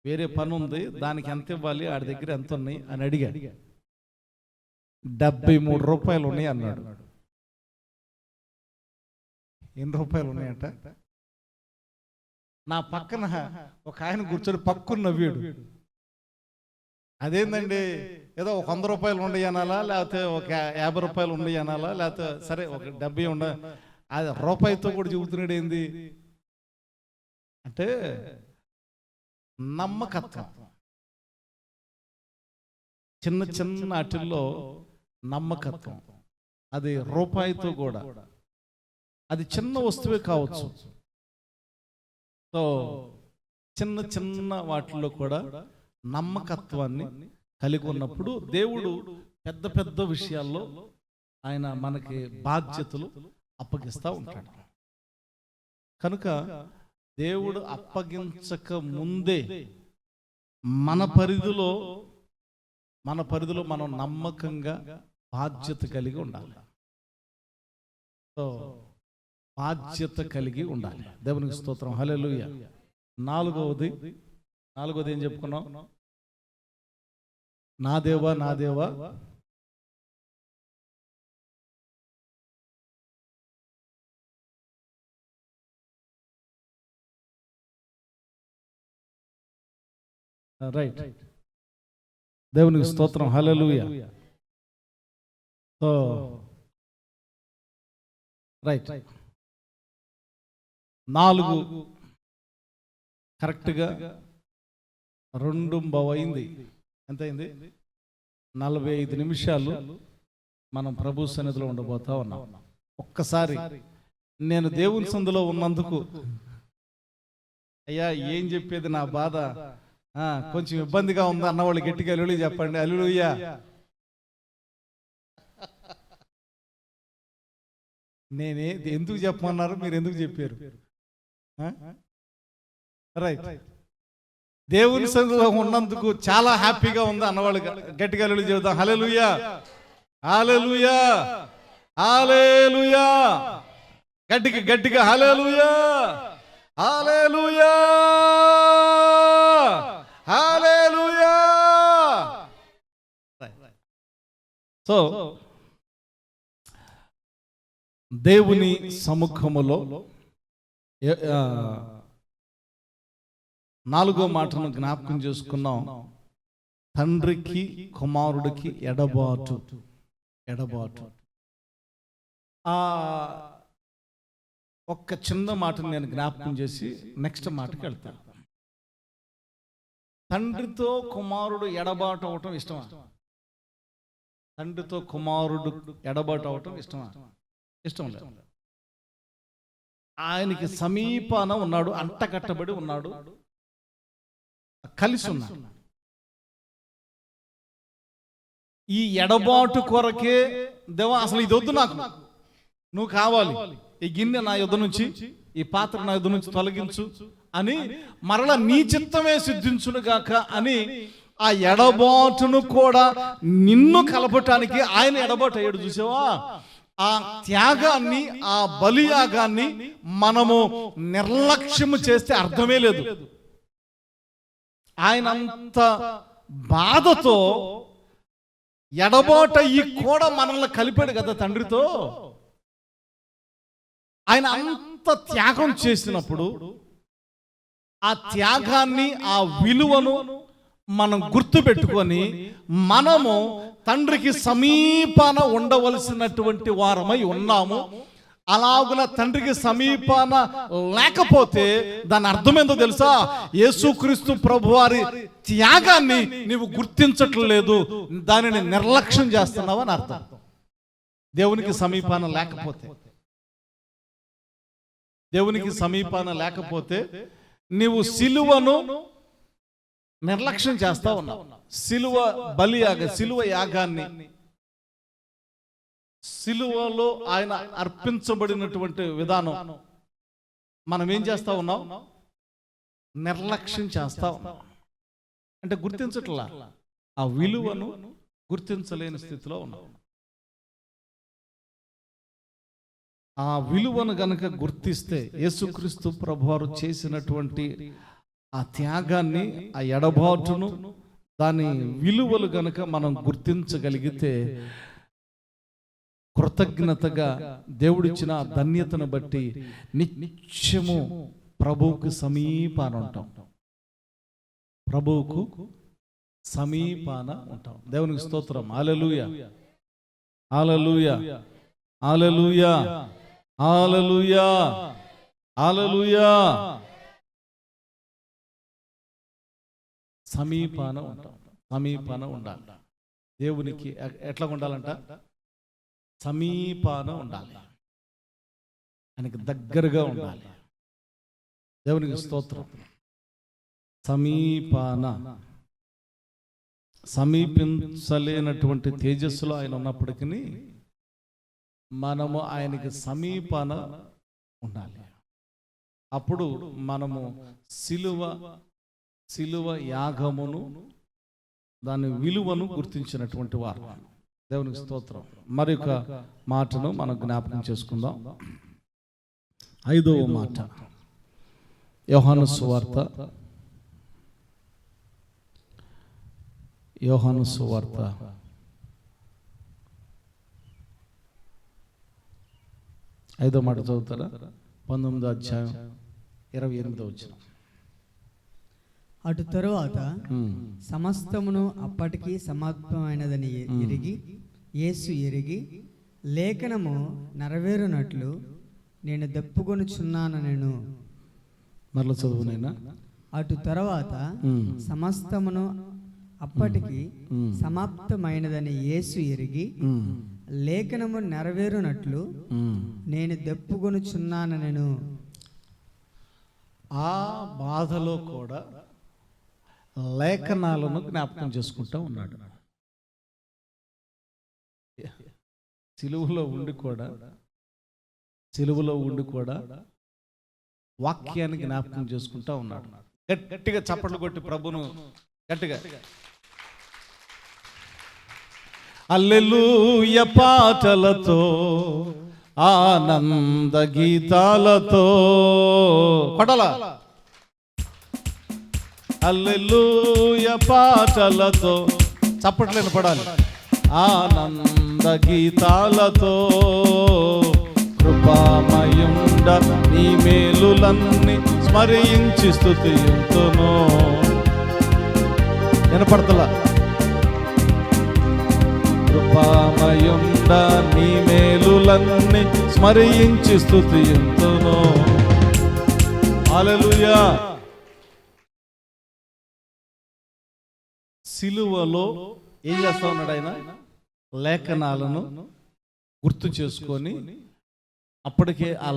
వేరే పని ఉంది, దానికి ఎంత ఇవ్వాలి, ఆడి దగ్గర ఎంత ఉన్నాయి అని అడిగాడు. 73 రూపాయలు ఉన్నాయి అన్నాడు. ఎన్ని రూపాయలు ఉన్నాయంట? నా పక్కన ఒక ఆయన కూర్చొని పక్కున నవ్వాడు. అదేందండి, ఏదో ఒక 100 రూపాయలు ఉండయి అనాలా, లేకపోతే ఒక 50 రూపాయలు ఉండయి అనాలా, లేకపోతే సరే ఒక 70 ఉండ, అది రూపాయితో కూడా చెబుతున్నాడు. ఏంది అంటే నమ్మకత్వం. చిన్న చిన్న వాటిల్లో నమ్మకత్వం, అది రూపాయితో కూడా, అది చిన్న వస్తువే కావచ్చు. సో చిన్న చిన్న వాటిల్లో కూడా నమ్మకత్వాన్ని కలిగి ఉన్నప్పుడు దేవుడు పెద్ద పెద్ద విషయాల్లో ఆయన మనకి బాధ్యతలు అప్పగిస్తూ ఉంటాడు. కనుక దేవుడు అప్పగించక ముందే మన పరిధిలో మనం నమ్మకంగా బాధ్యత కలిగి ఉండాలి. సో బాధ్యత కలిగి ఉండాలి. దేవునికి స్తోత్రం, హల్లెలూయా. నాలుగవది ఏం చెప్పుకున్నాం? నా దేవా రైట్, దేవునికి స్తోత్రం, హల్లెలూయా. సో రైట్, 4 కరెక్ట్గా 2:15 అయింది. ఎంత అయింది? 45 నిమిషాలు మనం ప్రభు సన్నిధిలో ఉండబోతా ఉన్నాం. ఒక్కసారి నేను దేవుని సందులో ఉన్నందుకు అయ్యా ఏం చెప్పేది, నా బాధ కొంచెం ఇబ్బందిగా ఉంది అన్నవాళ్ళు గట్టిగా హల్లెలూయా చెప్పండి. హల్లెలూయా. నేనే ఎందుకు చెప్పమన్నారు, మీరు ఎందుకు చెప్పారు? రైట్, దేవుని సన్నిధిలో ఉన్నందుకు చాలా హ్యాపీగా ఉంది అన్నవాళ్ళు గట్టిగా హల్లెలూయా చెబుతాం. హల్లెలూయా, హల్లెలూయా, హల్లెలూయా. గట్టిగా హల్లెలూయా, హల్లెలూయా, హల్లెలూయా. సో దేవుని సముఖములో 4వ మాటను జ్ఞాపకం చేసుకున్నాం. తండ్రికి కుమారుడికి ఎడబాటు. ఒక్క చిన్న మాటను నేను జ్ఞాపకం చేసి నెక్స్ట్ మాటకి వెళ్తాను. తండ్రితో కుమారుడు ఎడబాటు అవటం ఇష్టమా? తండ్రితో కుమారుడు ఎడబాటు అవటం ఇష్టమా? ఇష్టం లేదు. ఆయనకి సమీపాన ఉన్నాడు, అంటకట్టబడి ఉన్నాడు, కలిసి ఉన్నాడు. ఈ ఎడబాటు కొరకే దేవా అసలు ఇది వద్దు, నాకు నువ్వు కావాలి, ఈ గిన్నె నా యుద్ధ నుంచి, ఈ పాత్ర నా యుద్ధ నుంచి తొలగించు అని మరలా నీ చిత్తమే సిద్ధించునుగాక అని ఆ ఎడబాటును కూడా నిన్ను కలపటానికి ఆయన ఎడబాటు అయ్యాడు. చూసావా? ఆ త్యాగాన్ని, ఆ బలియాగాన్ని మనము నిర్లక్ష్యము చేస్తే అర్థమే లేదు. ఆయన అంత బాధతో ఎడబాటయ్యి కూడా మనల్ని కలిపాడు కదా తండ్రితో. ఆయన అంత త్యాగం చేసినప్పుడు ఆ త్యాగాన్ని, ఆ విలువను మనం గుర్తు పెట్టుకొని మనము తండ్రికి సమీపాన ఉండవలసినటువంటి వారమై ఉన్నాము. అలాగున తండ్రికి సమీపాన లేకపోతే దాని అర్థం ఏందో తెలుసా? యేసుక్రీస్తు ప్రభువారి త్యాగాన్ని నీవు గుర్తించట్లేదు, దానిని నిర్లక్ష్యం చేస్తున్నావని అర్థం. దేవునికి సమీపాన లేకపోతే నీవు సిలువను నిర్లక్ష్యం చేస్తా ఉన్నావు. సిలువ సిలువ యాగాన్ని, సిలువలో ఆయన అర్పించబడినటువంటి విధానం మనం ఏం చేస్తా ఉన్నాం? నిర్లక్ష్యం చేస్తా ఉన్నాం. అంటే గుర్తించట్లా, ఆ విలువను గుర్తించలేని స్థితిలో ఉన్నాం. ఆ విలువను గనక గుర్తిస్తే, యేసుక్రీస్తు ప్రభువారు చేసినటువంటి ఆ త్యాగాన్ని, ఆ ఎడబాటును, దాని విలువలు గనక మనం గుర్తించగలిగితే కృతజ్ఞతగా దేవుడిచ్చిన ధన్యతను బట్టి నిత్యము ప్రభువుకు సమీపాన ఉంటాం. దేవునికి స్తోత్రం. హల్లెలూయా, హల్లెలూయా, హల్లెలూయా, హల్లెలూయా, హల్లెలూయా. సమీపాన ఉండాలి. దేవునికి ఎట్లా ఉండాలంట? సమీపాన ఉండాలి, ఆయనకి దగ్గరగా ఉండాలి. దేవునికి స్తోత్రం. సమీపించలేనటువంటి తేజస్సులో ఆయన ఉన్నప్పటికీ మనము ఆయనకి సమీపాన ఉండాలి. అప్పుడు మనము సిలువ యాగమును, దాని విలువను గుర్తించినటువంటి వారు. దేవునికి స్తోత్రం. మరి ఒక మాటను మనం జ్ఞాపకం చేసుకుందాం. 5వ మాట, యోహాను సువార్త 5వ మాట చదువుతారా? 19వ అధ్యాయం 28వ వచనం. అటు తరువాత సమస్తమును అప్పటికి సమాప్తమైనదని యేసు ఎరిగి లేఖనము నెరవేరునట్లు నేను దప్పుకొనుచున్నానెను. మరల చదువునైనా. అటు తర్వాత సమస్తమును అప్పటికి సమాప్తమైనదని యేసు ఎరిగి లేఖనము నెరవేరునట్లు నేను దప్పుకొనుచున్నానెను. ఆ బాధలో కూడా లేఖనాలను జ్ఞాపకం చేసుకుంటూ ఉన్నాడు. సిలువలో ఉండి కూడా వాక్యాన్ని జ్ఞాపకం చేసుకుంటా ఉన్నాడు. గట్టిగా చప్పట్లు కొట్టి ప్రభును గట్టిగా హల్లెలూయ పాటలతో, ఆనంద గీతాలతో కొడలా. హల్లెలూయ పాటలతో, చప్పట్లేని పడాలి. ఆనంద గీతాలతో కృపామయుండ నీ మేలులన్నీ స్మరించి స్తుతింతును. వినపడతలా? కృపామయుండ నీ మేలులన్నీ స్మరించి స్తుతింతును. హల్లెలూయా. సిలువలో ఏం చేస్తా ఉన్నాడు ఆయన? లేఖనాలను గుర్తు చేసుకొని అప్పటికే ఆ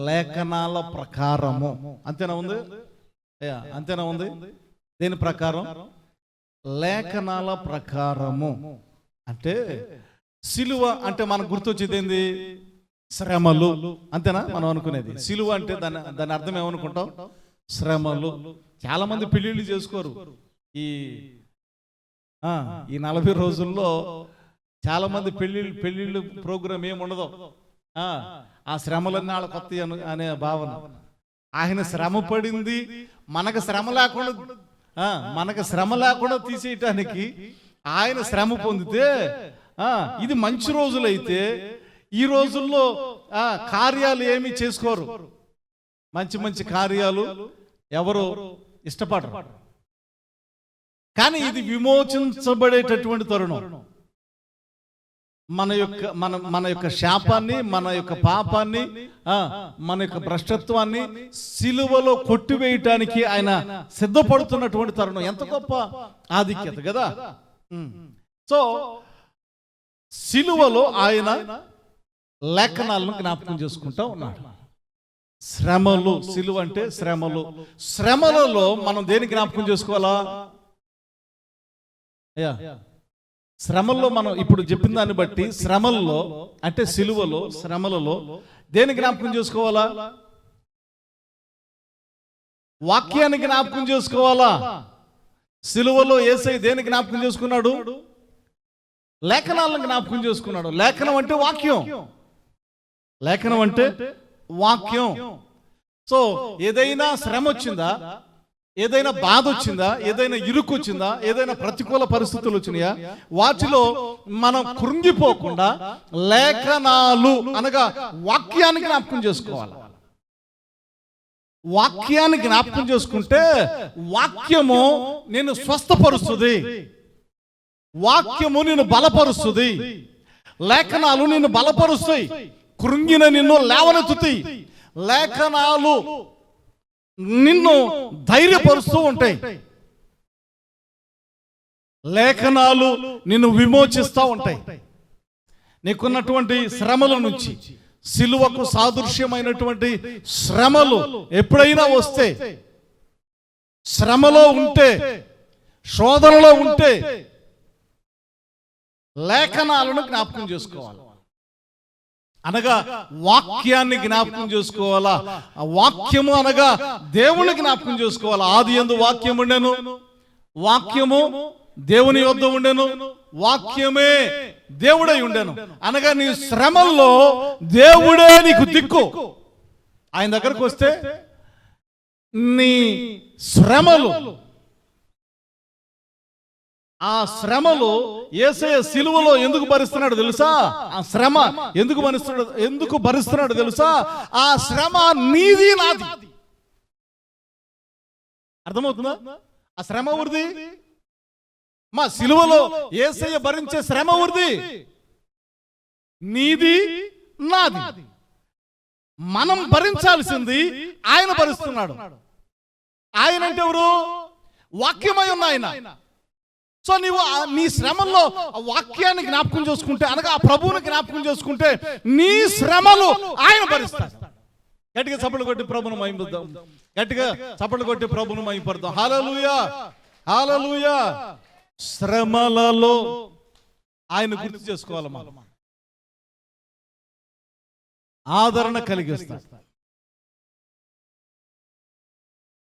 లేఖనాల ప్రకారము, అంతేనా ఉంది? అంతేనా ఉంది? దేని ప్రకారం? లేఖనాల ప్రకారము. అంటే సిలువ అంటే మనకు గుర్తొచ్చేది ఏంది? శ్రమలు. అంతేనా మనం అనుకునేది? సిలువ అంటే దాని అర్థం ఏమనుకుంటాం? శ్రమలు. చాలా మంది పెళ్ళిళ్ళు చేసుకోరు. ఈ 40 రోజుల్లో చాలా మంది పెళ్ళిళ్ళు ప్రోగ్రాం ఏముండదు. ఆ శ్రమలన్నీ వాళ్ళ కొత్త అనే భావన. ఆయన శ్రమ పడింది మనకు శ్రమ లేకుండా తీసేయటానికి ఆయన శ్రమ పొందితే, ఇది మంచి రోజులైతే ఈ రోజుల్లో కార్యాలు ఏమి చేసుకోరు. మంచి కార్యాలు ఎవరు ఇష్టపడరు. కానీ ఇది విమోచించబడేటటువంటి తరుణం. మన యొక్క శాపాన్ని, మన యొక్క పాపాన్ని, మన యొక్క భ్రష్టత్వాన్ని సిలువలో కొట్టివేయటానికి ఆయన సిద్ధపడుతున్నటువంటి తరుణం. ఎంత గొప్ప ఆధిక్యత కదా. సో సిలువలో ఆయన లేఖనాలను జ్ఞాపకం చేసుకుంటా ఉన్నాడు. శ్రమలు, సిలువ అంటే శ్రమలు. శ్రమలలో మనం దేని జ్ఞాపకం చేసుకోవాలా? శ్రమల్లో మనం ఇప్పుడు చెప్పిన దాన్ని బట్టి శ్రమల్లో అంటే సిలువలో, శ్రమలలో దేని జ్ఞాపకం చేసుకోవాలా? వాక్యాన్ని జ్ఞాపకం చేసుకోవాలా? సిలువలో యేసయ్య దేని జ్ఞాపకం చేసుకున్నాడు? లేఖనాలను జ్ఞాపకం చేసుకున్నాడు. లేఖనం అంటే వాక్యం. లేఖనం అంటే వాక్యం. సో ఏదైనా శ్రమ వచ్చిందా, ఏదైనా బాధ వచ్చిందా, ఏదైనా ఇరుకు వచ్చిందా, ఏదైనా ప్రతికూల పరిస్థితులు వచ్చినాయా, వాటిలో మనం కృంగిపోకుండా లేఖనాలు అనగా వాక్యాన్ని జ్ఞాపకం చేసుకోవాలి. వాక్యాన్ని జ్ఞాపకం చేసుకుంటే వాక్యము నేను స్వస్థపరుస్తుంది, వాక్యము నిన్ను బలపరుస్తుంది, లేఖనాలు నిన్ను బలపరుస్తాయి, కృంగిన నిన్ను లేవనెత్తుతాయి, లేఖనాలు నిన్ను ధైర్యపరుస్తూ ఉంటాయి. లేఖనాలు నిన్ను విమోచిస్తూ ఉంటాయి. నీకున్నటువంటి శ్రమల నుంచి, సిలువకు సాదృశ్యమైనటువంటి శ్రమలు ఎప్పుడైనా వస్తే, శ్రమలో ఉంటే, శోధనలో ఉంటే లేఖనాలను జ్ఞాపకం చేసుకోవాలి. అనగా వాక్యాన్ని జ్ఞాపకం చేసుకోవాలా. ఆ వాక్యము అనగా దేవుని జ్ఞాపకం చేసుకోవాలా. ఆది యందు వాక్యం ఉండెను, వాక్యము దేవుని యొద్ద ఉండెను, వాక్యమే దేవుడై ఉండెను. అనగా నీ శ్రమల్లో దేవుడే నీకు దిక్కు. ఆయన దగ్గరకు వస్తే నీ శ్రమలు, ఆ శ్రమలు యేసయ్య సిలువలో ఎందుకు భరిస్తున్నాడు తెలుసా? ఆ శ్రమ ఎందుకు భరిస్తున్నాడు తెలుసా? ఆ శ్రమ నీది నాది. అర్థమవుతుందా? ఆ శ్రమ ఊరిది. మా సిలువలో యేసయ్య భరించే శ్రమ ఊరిది, నీది నాది. మనం భరించాల్సింది ఆయన భరిస్తున్నాడు. ఆయన అంటే ఎవరు? వాక్యమై ఉన్న ఆయన. సో నీవు నీ శ్రమల్లో వాక్యాన్ని జ్ఞాపకం చేసుకుంటే, అనగా ఆ ప్రభువుని జ్ఞాపకం చేసుకుంటే నీ శ్రమలు ఆయన భరిస్తాడు. గట్టిగా చప్పట్లు కొట్టి ప్రభువును మహింపరుద్దాం. గట్టిగా చప్పట్లు కొట్టి ప్రభువును మహింపరుద్దాం. హల్లెలూయా, హల్లెలూయా. శ్రమలలో ఆయన గుర్తు చేసుకోవాలి. మనం ఆదరణ కలిగిస్తాడు.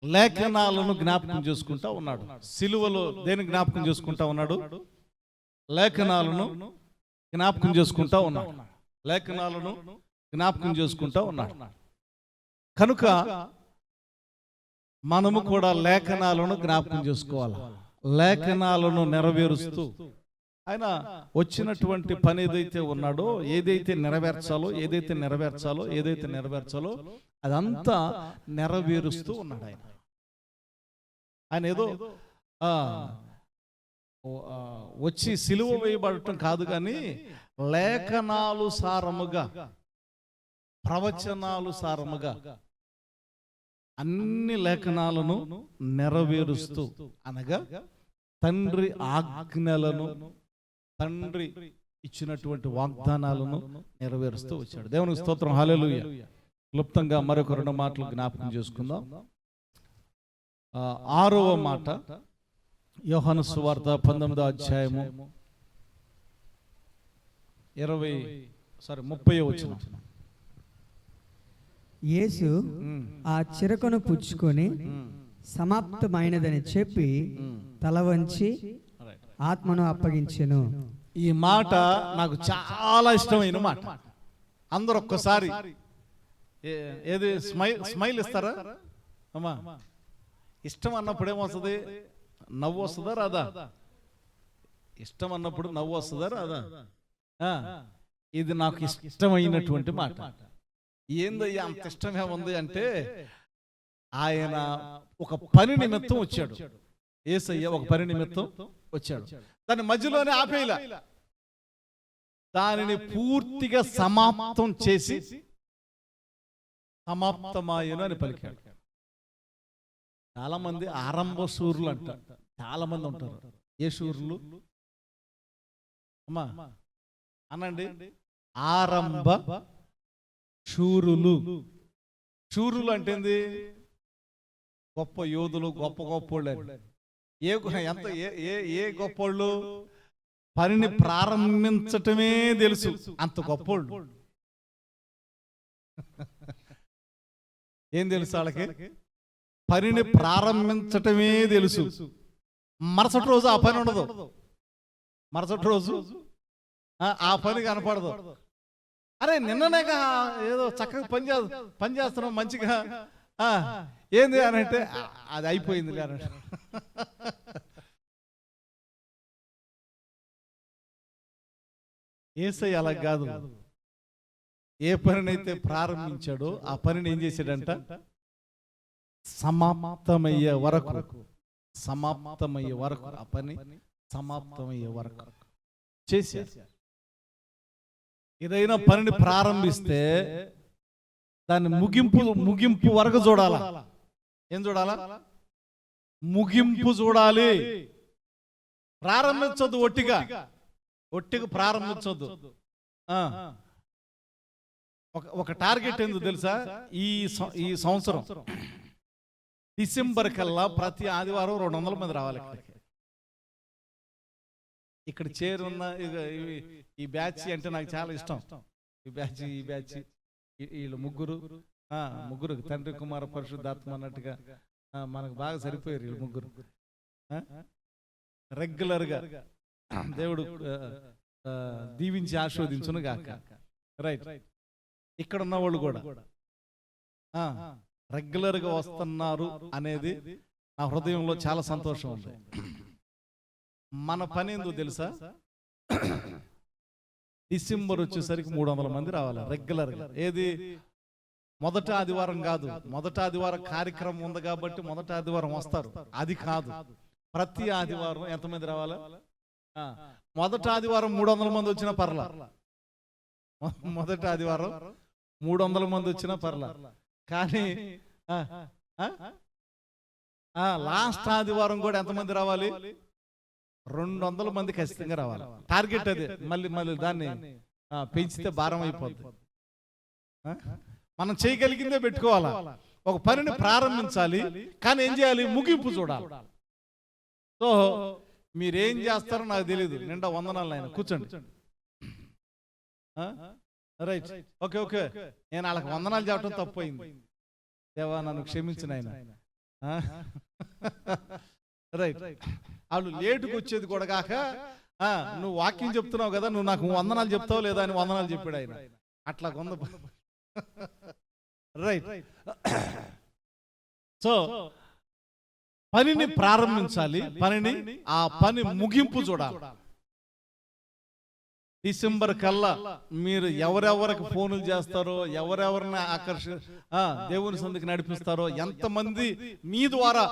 లేఖనాలను జ్ఞాపకం చేసుకుంటా ఉన్నాడు. సిలువలో దేని జ్ఞాపకం చేసుకుంటా ఉన్నాడు? లేఖనాలను జ్ఞాపకం చేసుకుంటా ఉన్నాడు. లేఖనాలను జ్ఞాపకం చేసుకుంటా ఉన్నాడు. కనుక మనము కూడా లేఖనాలను జ్ఞాపకం చేసుకోవాలి. లేఖనాలను నెరవేరుస్తూ ఆయన వచ్చినటువంటి పని ఏదైతే ఉన్నాడో, ఏదైతే నెరవేర్చాలో అదంతా నెరవేరుస్తూ ఉన్నాడు. ఆయన ఏదో వచ్చి సిలువ వేయబడటం కాదు, కానీ లేఖనాలు సారముగా, ప్రవచనాలు సారముగా అన్ని లేఖనాలను నెరవేరుస్తూ, అనగా తండ్రి ఆజ్ఞలను, తండ్రి ఇచ్చినటువంటి వాగ్దానాలను నెరవేరుస్తూ వచ్చాడు. దేవునికి స్తోత్రం. హల్లెలూయా. క్లుప్తంగా మరొక 2 మాటలు జ్ఞాపకం చేసుకుందాం. 6వ మాట, యోహాను సువార్త 19వ అధ్యాయము 30వ వచనం. యేసు ఆ చిరకను పుచ్చుకొని సమాప్తమైనదని చెప్పి తల వంచి ఆత్మను అప్పగించెను. ఈ మాట నాకు చాలా ఇష్టమైన మాట. అందరూ ఒక్కసారి ఏది స్మైల్ ఇస్తారా అమ్మా? ఇష్టం అన్నప్పుడు ఏమొస్తుంది? నవ్వు వస్తుందా రాదా? ఇష్టం అన్నప్పుడు నవ్వు వస్తుందా రాదా? ఇది నాకు ఇష్టమైనటువంటి మాట. ఏందయ్యా అంత ఇష్టమేముంది అంటే, ఆయన ఒక పని నిమిత్తం వచ్చాడు. యేసయ్య ఒక పని నిమిత్తం వచ్చాడు. దాని మధ్యలోనే ఆపేలా, దానిని పూర్తిగా సమాప్తం చేసి సమాప్తమాయను అని పలికాడు. చాలా మంది ఆరంభ శూరులు అంటారు. చాలా మంది ఉంటారు. ఏ శూరులు అమ్మా అనండి? ఆరంభ శూరులు. శూరులు అంటే ఏంది? గొప్ప యోధులు, గొప్పోళ్ళు. ఏ గొప్పోళ్ళు? పనిని ప్రారంభించటమే తెలుసు, అంత గొప్పోళ్ళు. ఏం తెలుసు వాళ్ళకి? పనిని ప్రారంభించటమే తెలుసు. మరుసటి రోజు ఆ పని ఉండదు. మరుసటి రోజు ఆ పని కనపడదు. అరే నిన్ననేగా ఏదో చక్కగా పని చేస్తున్నాం మంచిగా, ఏంది అని అంటే అది అయిపోయింది అని. యేసయ్య అలా కాదు. ఏ పనినైతే ప్రారంభించాడో ఆ పనిని ఏం చేశాడంట? సమాప్తమయ్యే వరకు ఆ పని సమాప్తమయ్యే వరకు చేశాడు. ఏదైనా పనిని ప్రారంభిస్తే దాన్ని ముగింపు వరకు చూడాలా. ఏం చూడాలా? ముగింపు చూడాలి. ప్రారంభించొద్దు, ఒట్టిగా ప్రారంభించొద్దు. ఒక టార్గెట్ ఏందో తెలుసా? ఈ సంవత్సరం డిసెంబర్ కల్లా ప్రతి ఆదివారం 200 మంది రావాలి ఇక్కడ చేరున్న. ఈ బ్యాచ్ అంటే నాకు చాలా ఇష్టం. ఈ బ్యాచ్ వీళ్ళు ముగ్గురు తండ్రి కుమార పరిశుద్ధాత్మ అన్నట్టుగా మనకు బాగా సరిపోయారు వీళ్ళు ముగ్గురు. రెగ్యులర్గా దేవుడు దీవించి ఆశీర్వదించును గాక. రైట్, ఇక్కడ ఉన్న వాళ్ళు కూడా రెగ్యులర్గా వస్తున్నారు అనేది నా హృదయంలో చాలా సంతోషం ఉంది. మన పని ఏందో తెలుసా? డిసెంబర్ వచ్చేసరికి 300 మంది రావాలి రెగ్యులర్గా. ఏది మొదట ఆదివారం కాదు, మొదట ఆదివారం కార్యక్రమం ఉంది కాబట్టి మొదట ఆదివారం వస్తారు, అది కాదు. ప్రతి ఆదివారం ఎంతమంది రావాలా? మొదట ఆదివారం 300 మంది వచ్చినా పర్లా, మొదట ఆదివారం 300 మంది వచ్చినా పర్లా. కానీ లాస్ట్ ఆదివారం కూడా ఎంతమంది రావాలి? 200 మంది ఖచ్చితంగా రావాలి. టార్గెట్ అదే. మళ్ళీ దాన్ని పెంచితే భారం అయిపోద్ది. మనం చేయగలిగిందే పెట్టుకోవాలా. ఒక పనిని ప్రారంభించాలి, కానీ ఏం చేయాలి? ముగింపు చూడాలి. సో మీరేం చేస్తారో నాకు తెలియదు. నిండా వందనాలు ఆయన. కూర్చోండి. Right, okay. నేను వాళ్ళకి వందనాలు చెప్పడం తప్పయింది. దేవా నన్ను క్షమించిన ఆయన. రైట్, వాళ్ళు లేటుకు వచ్చేది కూడా కాక నువ్వు వాక్యం చెప్తున్నావు కదా, నువ్వు నాకు వందనాలు చెప్తావు లేదా అని వందనాలు చెప్పాడు ఆయన. అట్లా కొంద. రైట్, సో పనిని ప్రారంభించాలి, ఆ పని ముగింపు చూడాలి. డిసెంబర్ కల్లా మీరు ఎవరెవరికి ఫోన్లు చేస్తారో, ఎవరెవరిని దేవుని సందుకు నడిపిస్తారో, ఎంతమంది మీ ద్వారా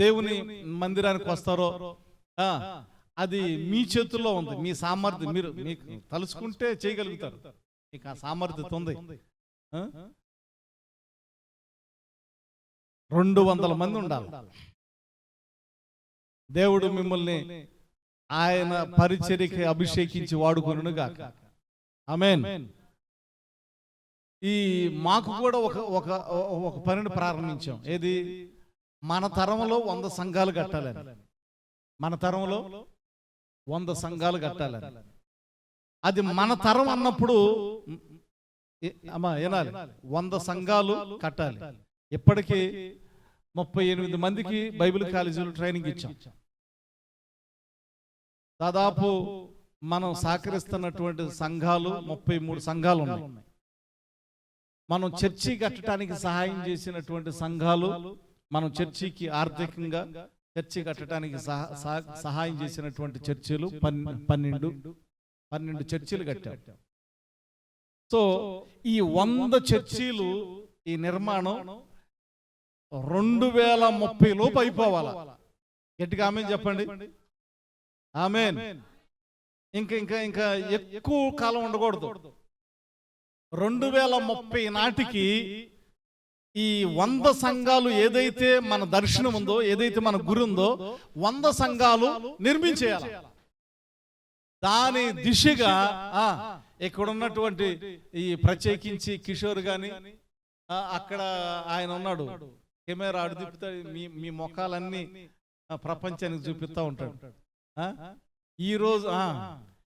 దేవుని మందిరానికి వస్తారో అది మీ చేతుల్లో ఉంది. మీ సామర్థ్యం, మీకు తలుచుకుంటే చేయగలుగుతారు. మీకు ఆ సామర్థ్యత ఉంది. 200 మంది ఉండాలి. దేవుడు మిమ్మల్ని ఆయన పరిచర్యకి అభిషేకించి వాడుకొనును గాక. ఆమేన్. ఈ మాకు కూడా ఒక పనిని ప్రారంభించాం. ఏది? మన తరంలో 100 సంఘాలు కట్టాలని. మన తరంలో 100 సంఘాలు కట్టాలని. అది మన తరం అన్నప్పుడు అమ్మా ఏనాలి, 100 సంఘాలు కట్టాలి. ఇప్పటికీ 38 మందికి బైబిల్ కాలేజీలో ట్రైనింగ్ ఇచ్చాం. దాదాపు మనం సహకరిస్తున్నటువంటి సంఘాలు 33 సంఘాలు ఉన్నాయి. మనం చర్చి కట్టడానికి సహాయం చేసినటువంటి సంఘాలు, మనం చర్చికి ఆర్థికంగా చర్చి కట్టడానికి సహాయం చేసినటువంటి చర్చిలు 12 చర్చిలు కట్టాం. సో ఈ 100 చర్చిలు, ఈ నిర్మాణం 2030 లోపు అయిపోవాలా. గట్టిగా ఆమేన్ చెప్పండి. ఆమేన్. ఇంకా ఎక్కువ కాలం ఉండకూడదు. 2030 నాటికి ఈ 100 సంఘాలు, ఏదైతే మన దర్శనం ఉందో, ఏదైతే మన గురి ఉందో, 100 సంఘాలు నిర్మించేయాలి. దాని దిశగా ఇక్కడ ఉన్నటువంటి ఈ ప్రత్యేకించి కిషోర్ గాని, అక్కడ ఆయన ఉన్నాడు, కెమెరా ఆడు తిప్పుతాడు, మీ ముఖాలన్నీ ప్రపంచానికి చూపిస్తా ఉంటాడు.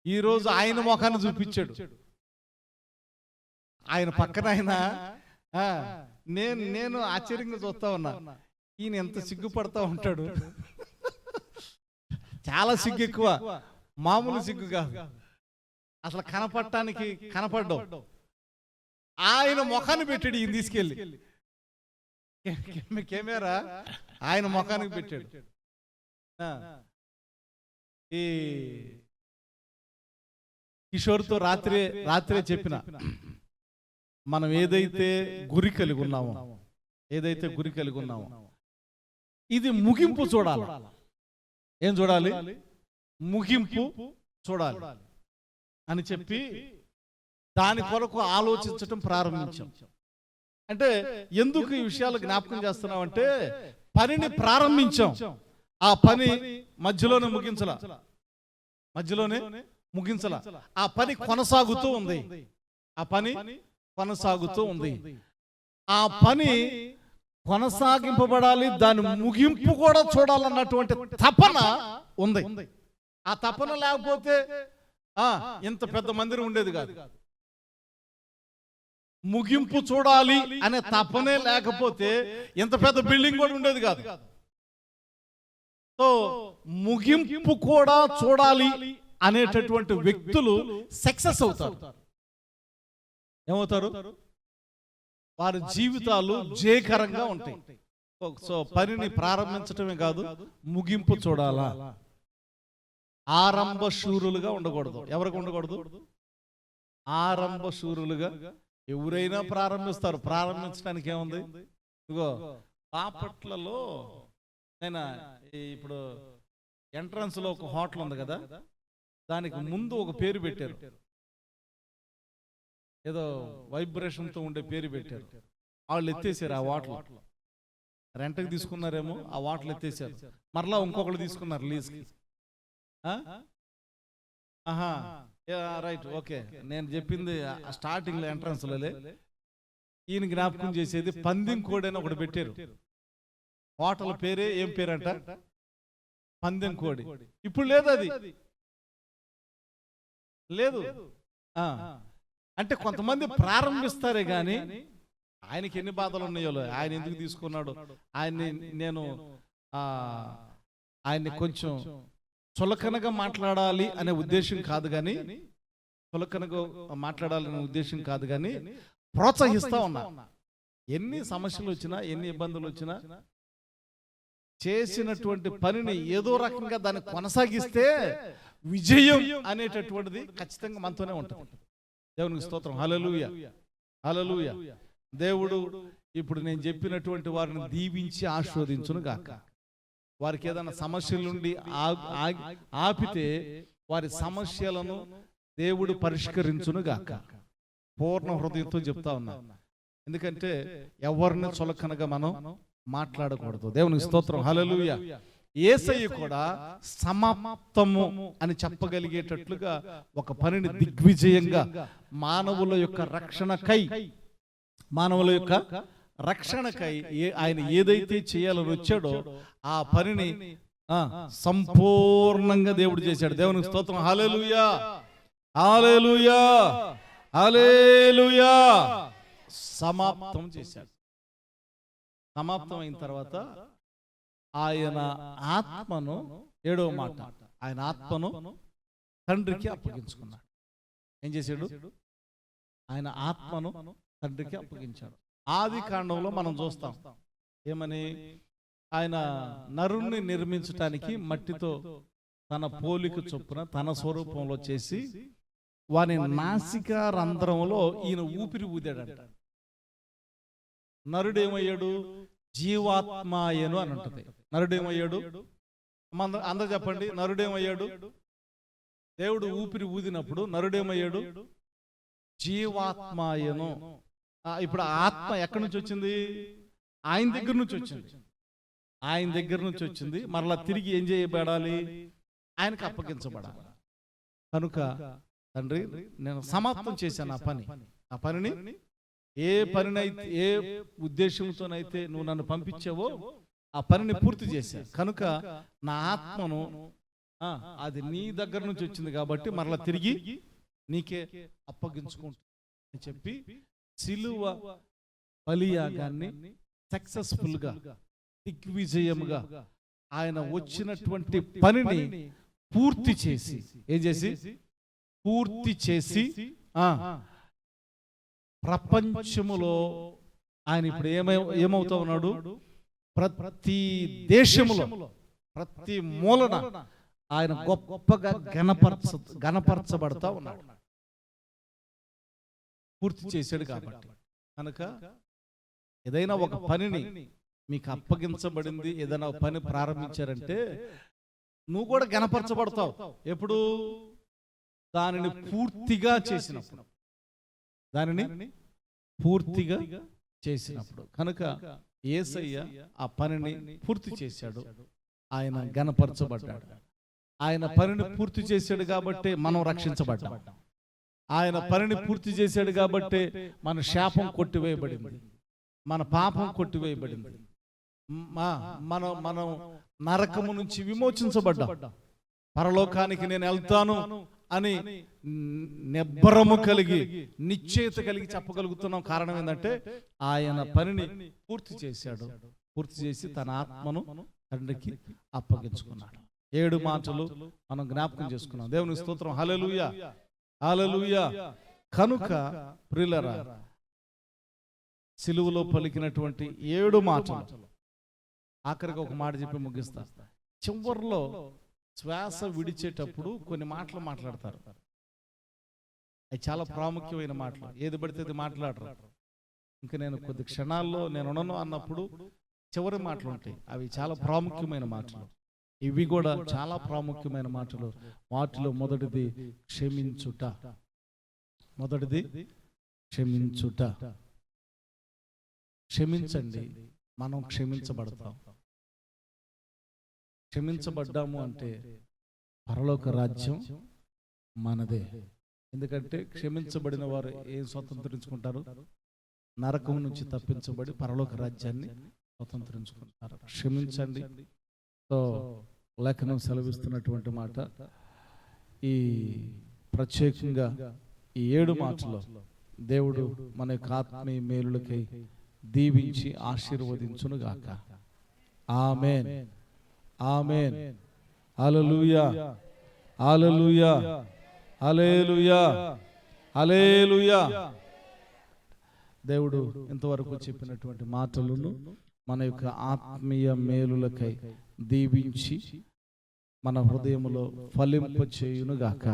ఈరోజు ఆయన ముఖాన్ని చూపించాడు. ఆయన పక్కన ఆయన నేను ఆశ్చర్యంగా చూస్తా ఉన్నా. ఈయన ఎంత సిగ్గుపడతా ఉంటాడు. చాలా సిగ్గు ఎక్కువ, మామూలు సిగ్గు కాదు. అసలు కనపడటానికి కనపడ్డావు. ఆయన ముఖాన్ని పెట్టాడు, ఈయన తీసుకెళ్ళి కెమెరా ఆయన ముఖానికి పెట్టాడు. ఈ కిషోర్తో రాత్రే చెప్పిన, మనం ఏదైతే గురి కలిగి ఉన్నామో ఇది ముగింపు చూడాలి. ఏం చూడాలి? ముగింపు చూడాలి అని చెప్పి దాని కొరకు ఆలోచించటం ప్రారంభించాం. అంటే ఎందుకు ఈ విషయాలు జ్ఞాపకం చేస్తున్నామంటే, పనిని ప్రారంభించాం, ఆ పని మధ్యలోనే ముగించలా ఆ పని కొనసాగుతూ ఉంది. ఆ పని కొనసాగుతూ ఉంది. ఆ పని కొనసాగింపబడాలి, దాని ముగింపు కూడా చూడాలన్నటువంటి తపన ఉంది. ఆ తపన లేకపోతే ఇంత పెద్ద మందిరం ఉండేది కాదు. ముగింపు చూడాలి అనే తపనే లేకపోతే ఇంత పెద్ద బిల్డింగ్ కూడా ఉండేది కాదు. సో ముగింపు కూడా చూడాలి అనేటటువంటి వ్యక్తులు సక్సెస్ అవుతారు. ఏమవుతారు? వారి జీవితాలు జయకరంగా ఉంటాయి. సో పనిని ప్రారంభించటమే కాదు, ముగింపు చూడాలా. ఆరంభ శూరులుగా ఉండకూడదు. ఎవరికి ఉండకూడదు? ఆరంభ శూరులుగా. ఎవరైనా ప్రారంభిస్తారు. ప్రారంభించడానికి ఏముంది? ఇగో బాపట్లలో నేను ఇప్పుడు ఎంట్రన్స్ లో ఒక హోటల్ ఉంది కదా, దానికి ముందు ఒక పేరు పెట్టారు. ఏదో వైబ్రేషన్తో ఉండే పేరు పెట్టారు. వాళ్ళు ఎత్తేసారు ఆ హోటల్. రెంట్కి తీసుకున్నారేమో, ఆ హోటల్ ఎత్తేసారు. మరలా ఇంకొకళ్ళు తీసుకున్నారు లీజ్కి. Right, okay. నేను చెప్పింది స్టార్టింగ్ లో ఎంట్రన్స్ లోలే. ఈయన జ్ఞాపకం చేసేది పందెం కోడి అని ఒకటి పెట్టారు. హోటల్ పేరే ఏం పేరంట? పందెం కోడి. ఇప్పుడు లేదు, అది లేదు. అంటే కొంతమంది ప్రారంభిస్తారే గాని ఆయనకి ఎన్ని బాధలు ఉన్నాయో, ఆయన ఎందుకు తీసుకున్నాడు, ఆయన్ని కొంచెం చులకనగా మాట్లాడాలి అనే ఉద్దేశం కాదు కానీ, ప్రోత్సహిస్తా ఉన్నా. ఎన్ని సమస్యలు వచ్చినా, ఎన్ని ఇబ్బందులు వచ్చినా, చేసినటువంటి పనిని ఏదో రకంగా దాన్ని కొనసాగిస్తే విజయం అనేటటువంటిది ఖచ్చితంగా మనతోనే ఉంటుంది. దేవునికి స్తోత్రం. హల్లెలూయా, హల్లెలూయా. దేవుడు ఇప్పుడు నేను చెప్పినటువంటి వారిని దీవించి ఆశీర్వదించును గాక. వారికి ఏదైనా సమస్యల నుండి ఆపితే వారి సమస్యలను దేవుడు పరిష్కరించును గాక. పూర్ణ హృదయంతో చెప్తా ఉన్నా. ఎందుకంటే ఎవరిని చులకనగా మనం మాట్లాడకూడదు. దేవునికి స్తోత్రం. హల్లెలూయా. యేసయ్య కూడా సమాప్తము అని చెప్పగలిగేటట్లుగా ఒక పనిని దిగ్విజయంగా మానవుల యొక్క రక్షణకై ఆయన ఏదైతే చేయాలని వచ్చాడో ఆ పనిని సంపూర్ణంగా దేవుడు చేశాడు. దేవునికి స్తోత్రం. హల్లెలూయా, హల్లెలూయా, హల్లెలూయా. సమాప్తం చేశాడు. సమాప్తం అయిన తర్వాత ఆయన ఆత్మను, 7వ మాట, ఆయన ఆత్మను తండ్రికి అప్పగించుకున్నాడు. ఏం చేశాడు? ఆయన ఆత్మను తండ్రికి అప్పగించాడు. ఆది కాండంలో మనం చూస్తాం ఏమని, ఆయన నరుణ్ణి నిర్మించటానికి మట్టితో తన పోలిక చొప్పున తన స్వరూపంలో చేసి వాని నాసిక రంధ్రంలో ఈయన ఊపిరి ఊదాడంట. నరుడేమయ్యాడు? జీవాత్మాయను అని ఉంటుంది. నరుడేమయ్యాడు? అందరూ చెప్పండి. నరుడేమయ్యాడు? దేవుడు ఊపిరి ఊదినప్పుడు నరుడేమయ్యాడు? జీవాత్మాయను. ఇప్పుడు ఆత్మ ఎక్కడి నుంచి వచ్చింది? ఆయన దగ్గర నుంచి వచ్చింది. ఆయన దగ్గర నుంచి వచ్చింది. మరలా తిరిగి ఏం చేయబడాలి? ఆయనకు అప్పగించబడాలి. కనుక తండ్రి, నేను సమాప్తం చేశాను ఆ పనిని. ఏ పనినైతే, ఏ ఉద్దేశంతోనైతే నువ్వు నన్ను పంపించావో ఆ పనిని పూర్తి చేశా. కనుక నా ఆత్మను, అది నీ దగ్గర నుంచి వచ్చింది కాబట్టి మరలా తిరిగి నీకే అప్పగించుకుంటా అని చెప్పి సిలువ బలియాగాన్ని సక్సెస్ఫుల్ గా, దిగ్విజయముగా ఆయన వచ్చినటువంటి పనిని పూర్తి చేసి, ఏం చేసి? పూర్తి చేసి ప్రపంచములో ఆయన ఇప్పుడు ఏమవుతా ఉన్నాడు? ప్రతి దేశములో, ప్రతి మూలన ఆయన గొప్పగా గణపరచబడతా ఉన్నాడు. పూర్తి చేశాడు కాబట్టి. కనుక ఏదైనా ఒక పనిని మీకు అప్పగించబడింది, ఏదైనా ఒక పని ప్రారంభించారంటే నువ్వు కూడా గణపరచబడతావు. ఎప్పుడు? దానిని పూర్తిగా చేసినప్పుడు. కనుక యేసయ్య ఆ పనిని పూర్తి చేశాడు. ఆయన ఘనపరచబడ్డాడు. ఆయన పనిని పూర్తి చేశాడు కాబట్టి మనం రక్షించబడ్డాం. ఆయన పనిని పూర్తి చేశాడు కాబట్టి మన శాపం కొట్టివేయబడింది, మన పాపం కొట్టివేయబడింది, మనం నరకము నుంచి విమోచించబడ్డాం. పరలోకానికి నేను వెళ్తాను అని నిబ్బరము కలిగి నిశ్చయత కలిగి చెప్పగలుగుతున్నాం. కారణం ఏంటంటే ఆయన పనిని పూర్తి చేశాడు. పూర్తి చేసి తన ఆత్మను తండ్రికి అప్పగించుకున్నాడు. 7 మాటలు మనం జ్ఞాపకం చేసుకున్నాం. దేవుని స్తోత్రం. హల్లెలూయా, హల్లెలూయా. కనుక ప్రియులారా, సిలువలో పలికినటువంటి 7 మాటలు, ఆఖరికి ఒక మాట చెప్పి ముగిస్తా. చివరిలో శ్వాస విడిచేటప్పుడు కొన్ని మాటలు మాట్లాడతారు. అవి చాలా ప్రాముఖ్యమైన మాటలు. ఏది పడితే అది మాట్లాడరు. ఇంకా నేను కొద్ది క్షణాల్లో నేను ఉండను అన్నప్పుడు చివరి మాటలు ఉంటాయి. అవి చాలా ప్రాముఖ్యమైన మాటలు. ఇవి కూడా చాలా ప్రాముఖ్యమైన మాటలు. వాటిలో మొదటిది క్షమించుట. మొదటిది క్షమించుట. క్షమించండి, మనం క్షమించబడతాం. క్షమించబడ్డాము అంటే పరలోక రాజ్యం మనదే. ఎందుకంటే క్షమించబడిన వారు ఏం స్వతంత్రించుకుంటారు? నరకం నుంచి తప్పించబడి పరలోక రాజ్యాన్ని స్వతంత్రించుకుంటారు. క్షమించండి. సో లేఖనం సెలవిస్తున్నటువంటి మాట, ఈ ప్రత్యేకంగా ఈ 7 మాటలు దేవుడు మన యొక్క ఆత్మీయ మేలులకై దీవించి ఆశీర్వదించును గాక. ఆమేన్, ఆమేన్. హల్లెలూయా, హల్లెలూయా, హల్లెలూయా, హల్లెలూయా. దేవుడు ఇంతవరకు చెప్పినటువంటి మాటలను మన యొక్క ఆత్మీయ మేలులకై దీవించి మన హృదయములో ఫలింపచేయును గాక.